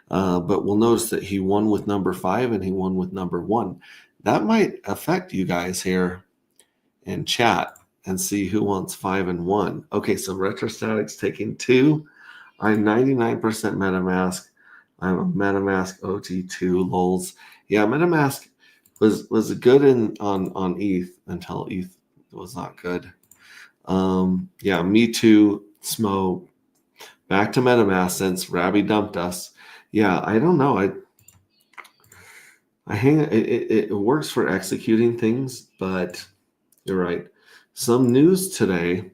But we'll notice that he won with number 5 and he won with number 1. That might affect you guys here in chat and see who wants 5 and 1. Okay, so Retrostatic's taking 2. I'm 99% MetaMask. I'm a MetaMask OT2 lols. Yeah, MetaMask was good on ETH until ETH was not good. Yeah, me too, Smo. Back to MetaMask since Rabby dumped us. Yeah, I don't know. It works for executing things, but you're right. Some news today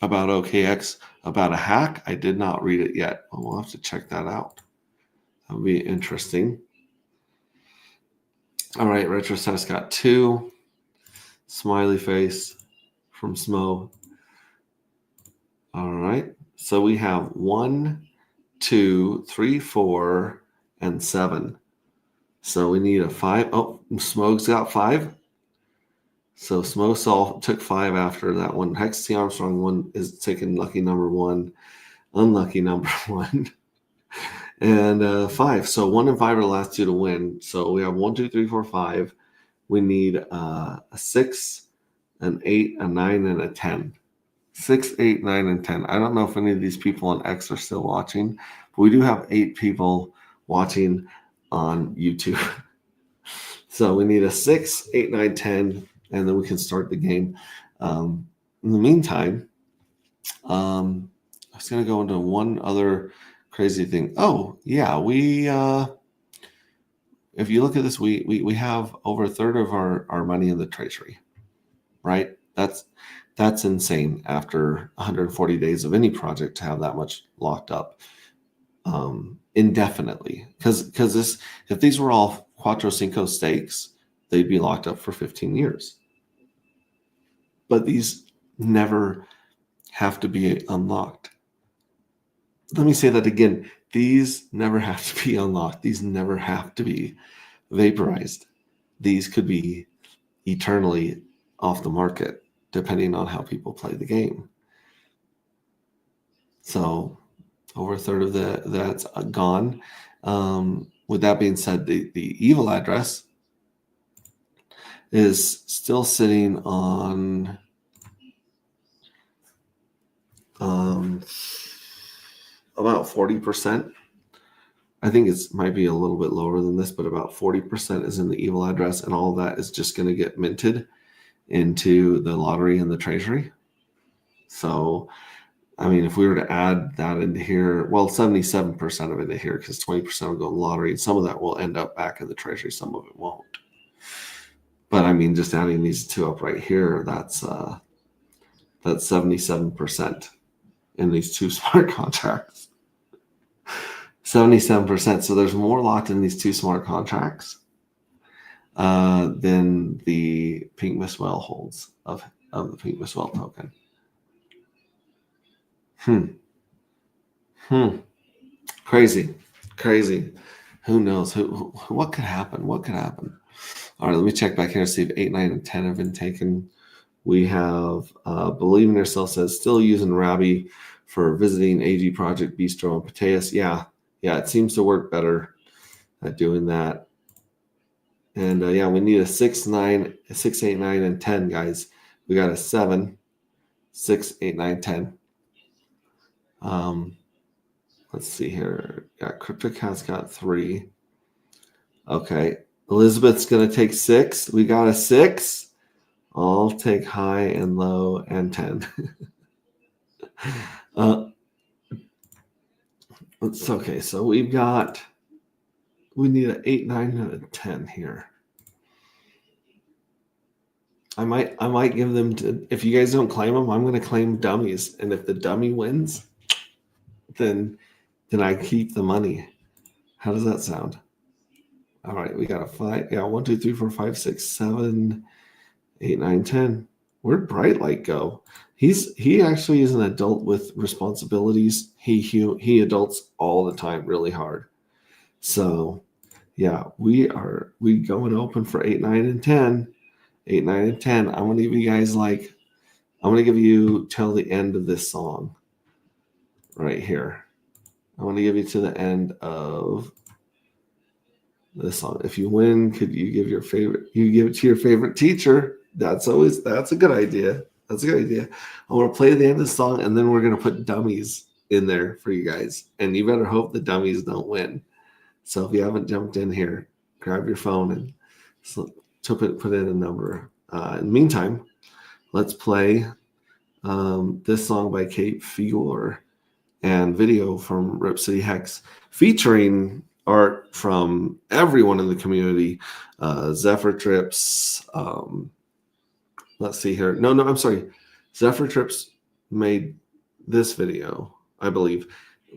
about OKX, about a hack. I did not read it yet. We'll have to check that out. That'll be interesting. All right, RetroStats got 2. Smiley face from Smo. All right, so we have 1, 2, 3, 4, and 7. So we need a 5. Oh, Smoke's got 5. So Smo took 5 after that one. Hex T. Armstrong one is taking lucky number 1, unlucky number 1, and 5. So 1 and 5 are the last 2 to win. So we have 1, 2, 3, 4, 5. We need a 6, an 8, a 9, and a 10. 6, 8, 9, and 10. I don't know if any of these people on X are still watching, but we do have 8 people watching on YouTube. So we need a 6, 8, 9, 10, and then we can start the game. In the meantime, I was going to go into one other crazy thing. Oh, yeah, we if you look at this, we have over a third of our money in the treasury, right? That's insane after 140 days of any project to have that much locked up indefinitely. Because if these were all Cuatro Cinco stakes, they'd be locked up for 15 years. But these never have to be unlocked. Let me say that again. These never have to be unlocked. These never have to be vaporized. These could be eternally off the market, depending on how people play the game. So over a third of that's gone. With that being said, the evil address is still sitting on about 40%. I think it might be a little bit lower than this, but about 40% is in the evil address, and all that is just going to get minted into the lottery and the treasury. So, I mean, if we were to add that into here, well, 77% of it into here, because 20% will go in the lottery, and some of that will end up back in the treasury, some of it won't. But I mean, just adding these two up right here, that's 77% in these two smart contracts. 77%. So there's more locked in these two smart contracts than the Pink Miss Whale holds of the Pink Miss Whale token. Crazy. Who knows? What could happen? What could happen? All right, let me check back here and see if 8, 9, and 10 have been taken. We have Believe in Yourself says still using Rabby for visiting AG Project Bistro and Pateas. Yeah, it seems to work better at doing that. And yeah, we need a 6, 8, 9, and 10, guys. We got a 7, 6, 8, 9, 10. Let's see here. Yeah, Cryptic has got 3. Okay, Elizabeth's gonna take 6. We got a 6. I'll take high and low and 10. It's okay. So we need an 8, 9, and a 10 here. I might give them to, if you guys don't claim them, I'm going to claim dummies. And if the dummy wins, then I keep the money. How does that sound? All right, we got a 5. Yeah, 1, 2, 3, 4, 5, 6, 7, 8, 9, 10. Where'd Bright Light go? He actually is an adult with responsibilities. He adults all the time really hard. So yeah, we going open for 8, 9, and 10. 8, 9, and 10. I'm gonna give you guys I'm gonna give you till the end of this song. Right here. I want to give you to the end of this song. If you win, could you give it to your favorite teacher? That's a good idea. That's a good idea. I want to play the end of the song, and then we're going to put dummies in there for you guys. And you better hope the dummies don't win. So if you haven't jumped in here, grab your phone and put in a number. In the meantime, let's play this song by Kate Figure and video from Rip City Hex, featuring art from everyone in the community. Zephyr Trips. Let's see here. No, I'm sorry. Zephyr Trips made this video, I believe,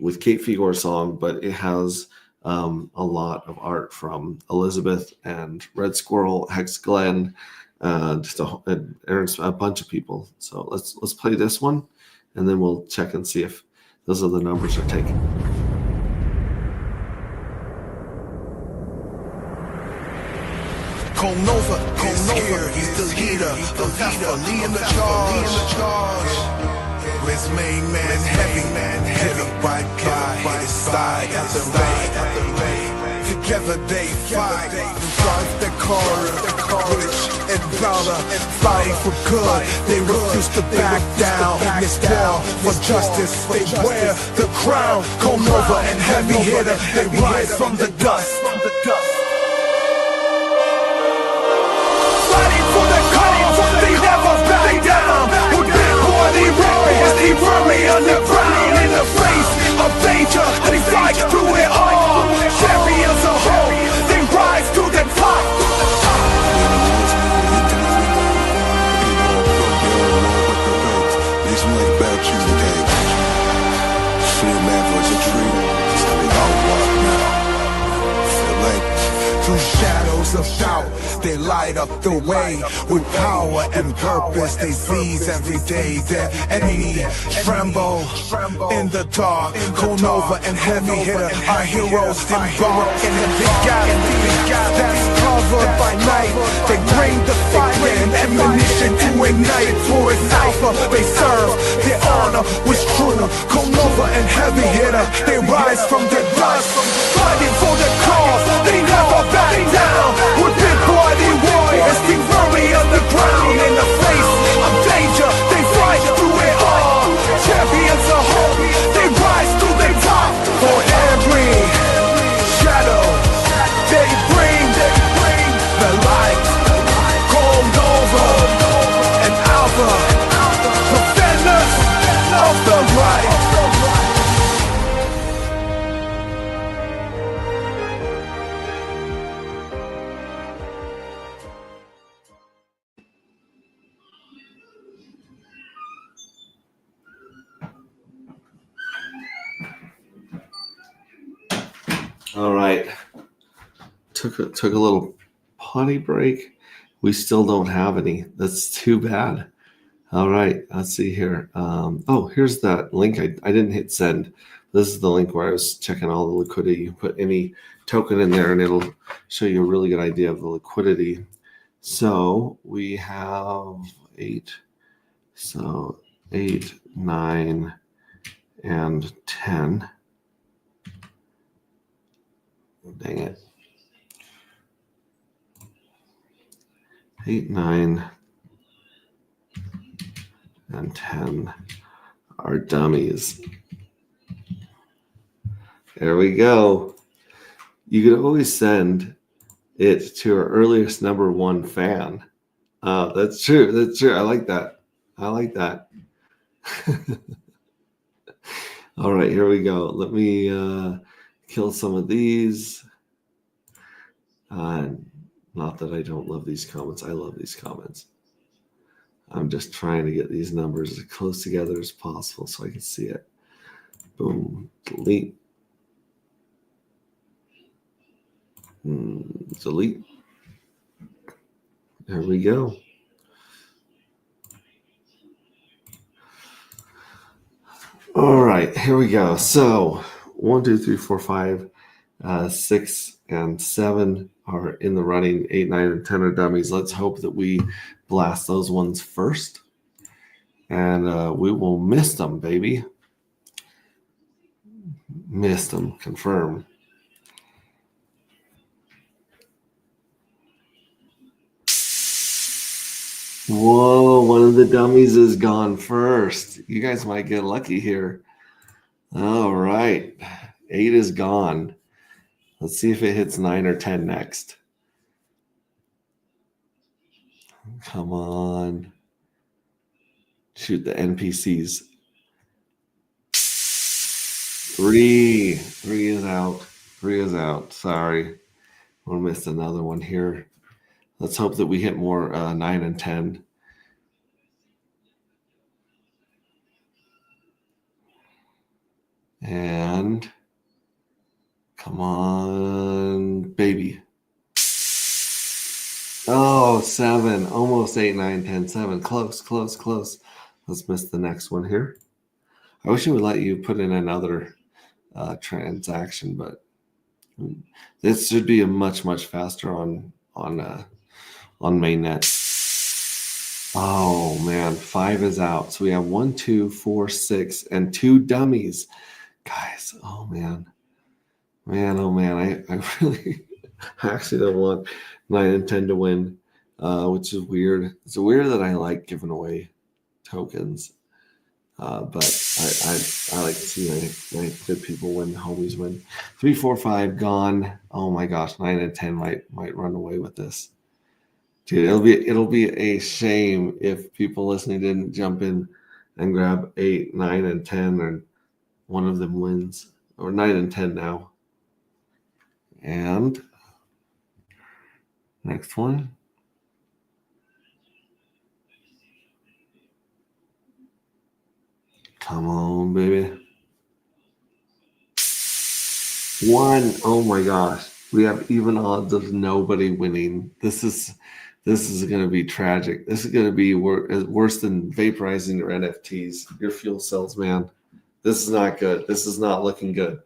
with Kate Figure's song, but it has a lot of art from Elizabeth and Red Squirrel, Hex Glenn, just a bunch of people. So let's play this one, and then we'll check and see if those are the numbers are taken. Nova is here, he's the leader of Alpha, leading the charge. With main man, heavy white guy by his side at the raid. Together they fight, drive the car, rich and valor, fighting for good. They refuse to back down in this war for justice. They wear the crown, Nova and heavy hitter. They rise from the dust. They never back down. With big boy, they firmly underground. In the face of danger, they fight through it all. Champions of hope, they rise still shout. They light up the way with power and purpose. They seize every day. Their enemy tremble in the dark. Nova and Heavy Hitter are heroes embark in the big gas that's covered by night. They bring the fire and ammunition to ignite. For its alpha they serve. Their honor was true. Nova and Heavy Hitter, they rise from the dust, fighting for the cause. They never back down. With big bloody warriors, King Fury underground. In the face of danger, they fight through it all. Champions of hope, they rise to the top. For every shadow, they bring the light. Nova and Alpha, defenders of the light. All right. Took a little potty break. We still don't have any. That's too bad. All right. Let's see here. Oh, here's that link. I didn't hit send. This is the link where I was checking all the liquidity. You put any token in there and it'll show you a really good idea of the liquidity. So we have 8. So 8, 9, and 10. Dang it. 8, 9, and 10 are dummies. There we go. You could always send it to our earliest number 1 fan. That's true. That's true. I like that. I like that. All right, here we go. Let me kill some of these. Not that I don't love these comments. I love these comments. I'm just trying to get these numbers as close together as possible so I can see it. Boom. Delete. Delete. There we go. All right, here we go. So 1, 2, 3, 4, 5, 6, and 7 are in the running. 8, 9, and 10 are dummies. Let's hope that we blast those ones first. And we will miss them, baby. Missed them. Confirm. Whoa, one of the dummies is gone first. You guys might get lucky here. All right. 8 is gone. Let's see if it hits 9 or 10 next. Come on. Shoot the NPCs. 3. 3 is out. 3 is out. Sorry. We'll miss another one here. Let's hope that we hit more 9 and 10. And come on, baby. Oh, 7. Almost 8, 9, 10, 7. Close, close, close. Let's miss the next one here. I wish it would let you put in another transaction, but this should be a much faster on mainnet. Oh man, 5 is out. So we have 1, 2, 4, 6, and 2 dummies. Guys, oh man. Oh man, I really actually don't want 9 and 10 to win, which is weird. It's weird that I like giving away tokens, but I like to see my good people win, homies win. 3, 4, 5 gone. Oh my gosh, 9 and 10 might run away with this. Dude, it'll be a shame if people listening didn't jump in and grab 8, 9, and 10, and one of them wins, or 9 and 10 now. And next one. Come on, baby. 1. Oh my gosh. We have even odds of nobody winning. This is going to be tragic. This is going to be worse than vaporizing your NFTs, your fuel cells, man. This is not good. This is not looking good.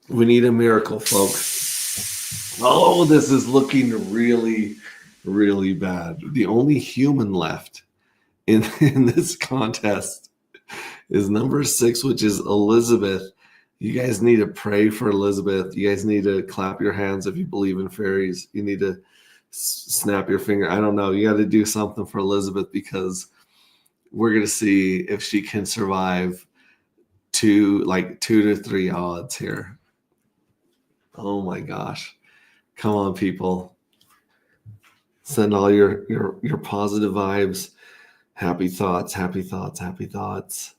We need a miracle, folks. Oh, this is looking really, really bad. The only human left in this contest is number 6, which is Elizabeth. You guys need to pray for Elizabeth. You guys need to clap your hands if you believe in fairies. You need to snap your finger. I don't know. You got to do something for Elizabeth, because we're going to see if she can survive 2 to 3 odds here. Oh my gosh. Come on, people. Send all your positive vibes. Happy thoughts, happy thoughts, happy thoughts.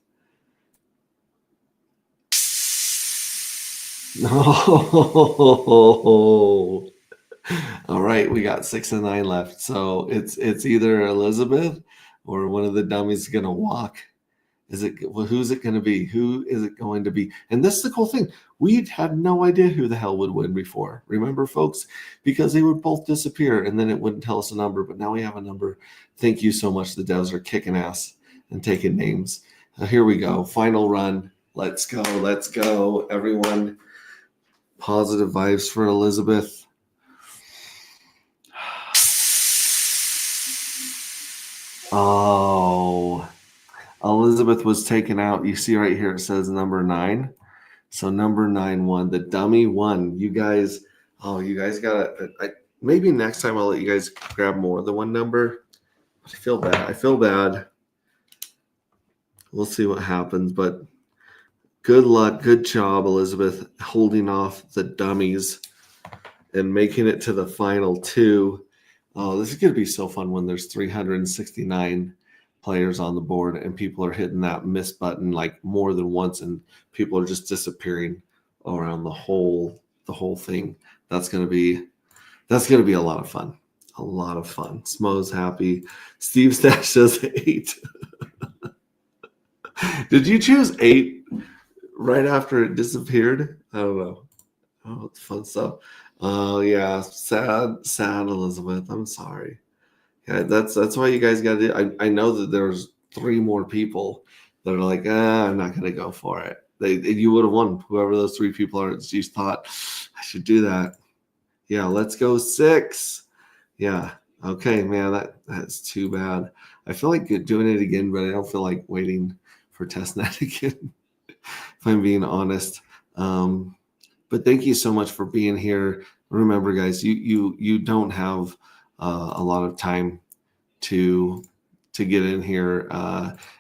Oh. All right, we got 6 and 9 left. So it's either Elizabeth or one of the dummies going to walk. Who's it going to be? Who is it going to be? And this is the cool thing. We had no idea who the hell would win before. Remember, folks? Because they would both disappear and then it wouldn't tell us a number. But now we have a number. Thank you so much. The devs are kicking ass and taking names. Here we go. Final run. Let's go. Let's go, everyone. Positive vibes for Elizabeth. Oh, Elizabeth was taken out. You see right here, it says number 9. So number 9 won. The dummy won. You guys got to, maybe next time I'll let you guys grab more than one number. I feel bad. We'll see what happens, but good luck. Good job, Elizabeth, holding off the dummies and making it to the final 2. Oh, this is going to be so fun when there's 369 players on the board and people are hitting that miss button like more than once, and people are just disappearing around the whole thing. That's going to be a lot of fun. A lot of fun. Smo's happy. Steve Stash says 8. Did you choose 8 right after it disappeared? I don't know. Oh, it's fun stuff. Oh yeah, sad Elizabeth. I'm sorry. Yeah, that's why you guys got to do. I know that there's 3 more people that are like, I'm not gonna go for it. You would have won. Whoever those 3 people are, you thought I should do that. Yeah, let's go 6. Yeah. Okay, man, that's too bad. I feel like doing it again, but I don't feel like waiting for testnet again. If I'm being honest. But thank you so much for being here. Remember, guys, you don't have a lot of time to get in here,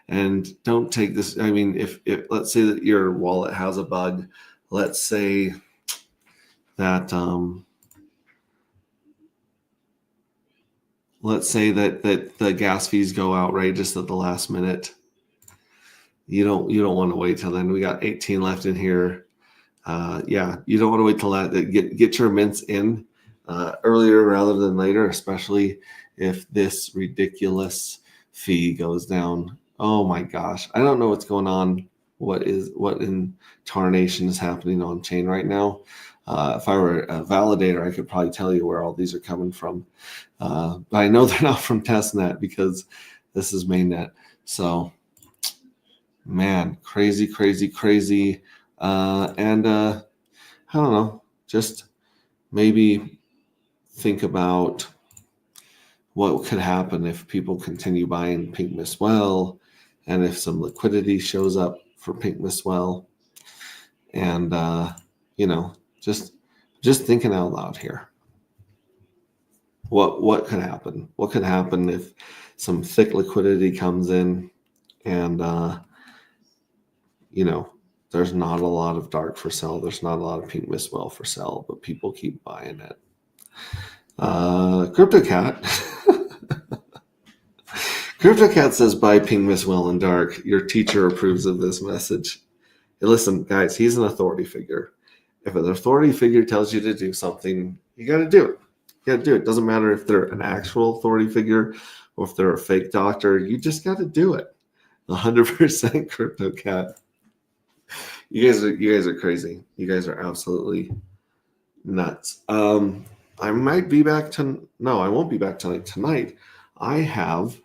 and don't take this. I mean, if let's say that your wallet has a bug, let's say that the gas fees go out right just at the last minute. You don't want to wait till then. We got 18 left in here. You don't want to wait till that. Get your mints in earlier rather than later, especially if this ridiculous fee goes down. Oh my gosh, I don't know what's going on. What in tarnation is happening on chain right now? If I were a validator, I could probably tell you where all these are coming from. But I know they're not from testnet because this is mainnet. So, man, crazy. And I don't know, just maybe think about what could happen if people continue buying Pink Miss Well, and if some liquidity shows up for Pink Miss Well, and just thinking out loud here. What could happen? What could happen if some thick liquidity comes in, and there's not a lot of dark for sale. There's not a lot of Pink Miss Well for sale, but people keep buying it. CryptoCat. CryptoCat says, buy Pink Miss Well in dark. Your teacher approves of this message. Hey, listen, guys, he's an authority figure. If an authority figure tells you to do something, you got to do it. You got to do it. Doesn't matter if they're an actual authority figure or if they're a fake doctor. You just got to do it. 100% CryptoCat. You guys are crazy. You guys are absolutely Nuts. I might be back to no, I won't be back tonight. Tonight, I have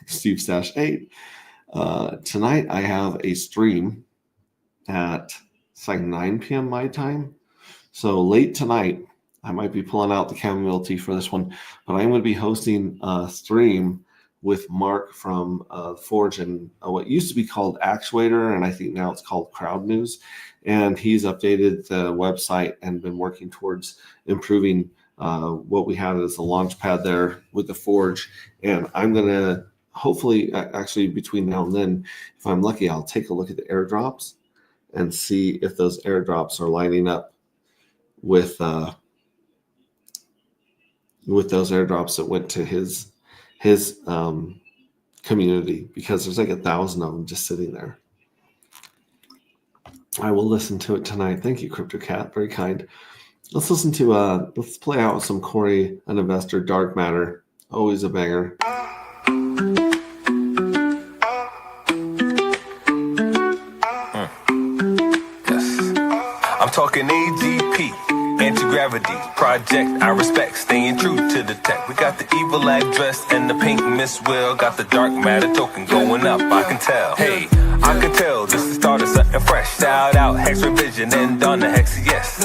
Steve Stash 8. Tonight, I have a stream at it's like 9 p.m. my time. So late tonight, I might be pulling out the chamomile tea for this one, but I'm going to be hosting a stream with Mark from Forge and what used to be called Actuator, and I think now it's called Crowd News. And he's updated the website and been working towards improving what we had as a launch pad there with the Forge. And I'm going to hopefully, actually between now and then, if I'm lucky, I'll take a look at the airdrops and see if those airdrops are lining up with those airdrops that went to his community, because there's like 1,000 of them just sitting there. I will listen to it tonight. Thank you, CryptoCat. Very kind. Let's listen to let's play out some Corey, an investor, Dark Matter. Always a banger. I'm talking AGP, anti-gravity, project I respect, staying true to the tech. We got the evil address and the pink Miss Will, got the dark matter token going up, I can tell. Hey, I can tell this is the start of something fresh. Shout out Hex Revision and on the Hex, yes.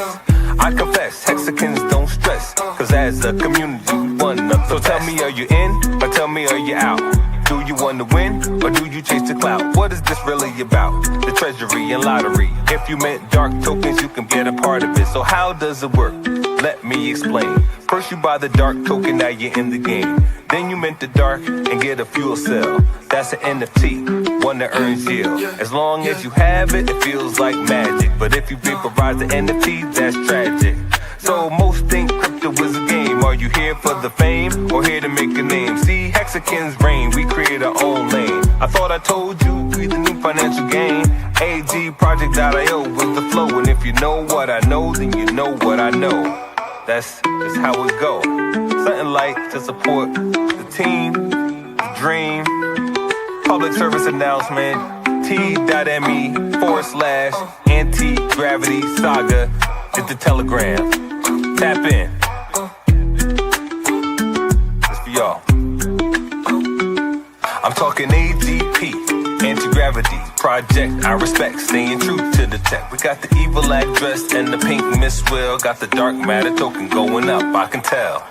I confess, Hexicans don't stress, cause as a community we won up. So tell me, are you in, or tell me, are you out? Do you want to win, or do you chase the clout? What is this really about? The treasury and lottery. If you meant dark tokens, you can get a part of it. So how does it work? Let me explain. First you buy the dark token, now you're in the game. Then you mint the dark and get a fuel cell. That's an NFT, one that earns yield. As long as you have it, it feels like magic. But if you vaporize the NFT, that's tragic. So most think crypto is a game. Are you here for the fame, or here to make a name? See, Hexicans reign, we create our own lane. I thought I told you, we the new financial gain. AGProject.io with the flow. And if you know what I know, then you know what I know. That's just how it go. Something like to support the team, the dream. Public service announcement, t.me/anti-gravity saga is the telegram. Tap in. It's for y'all. I'm talking AGP, anti-gravity, project I respect, staying true to the tech. We got the evil address and the pink Miss Will, got the dark matter token going up, I can tell.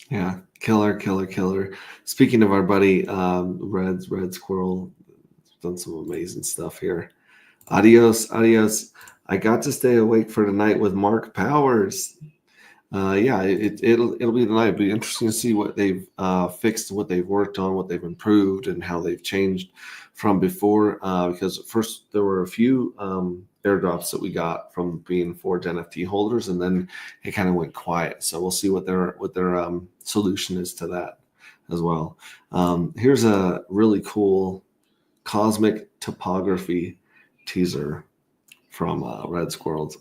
Yeah, killer. Speaking of our buddy Red Squirrel, done some amazing stuff here. Adios. I got to stay awake for tonight with Mark Powers. It'll be tonight. It'll be interesting to see what they've fixed, what they've worked on, what they've improved, and how they've changed from before. Because at first there were a few airdrops that we got from being Forge NFT holders, and then it kind of went quiet. So we'll see what their solution is to that as well. Here's a really cool cosmic topography teaser from Red Squirrels.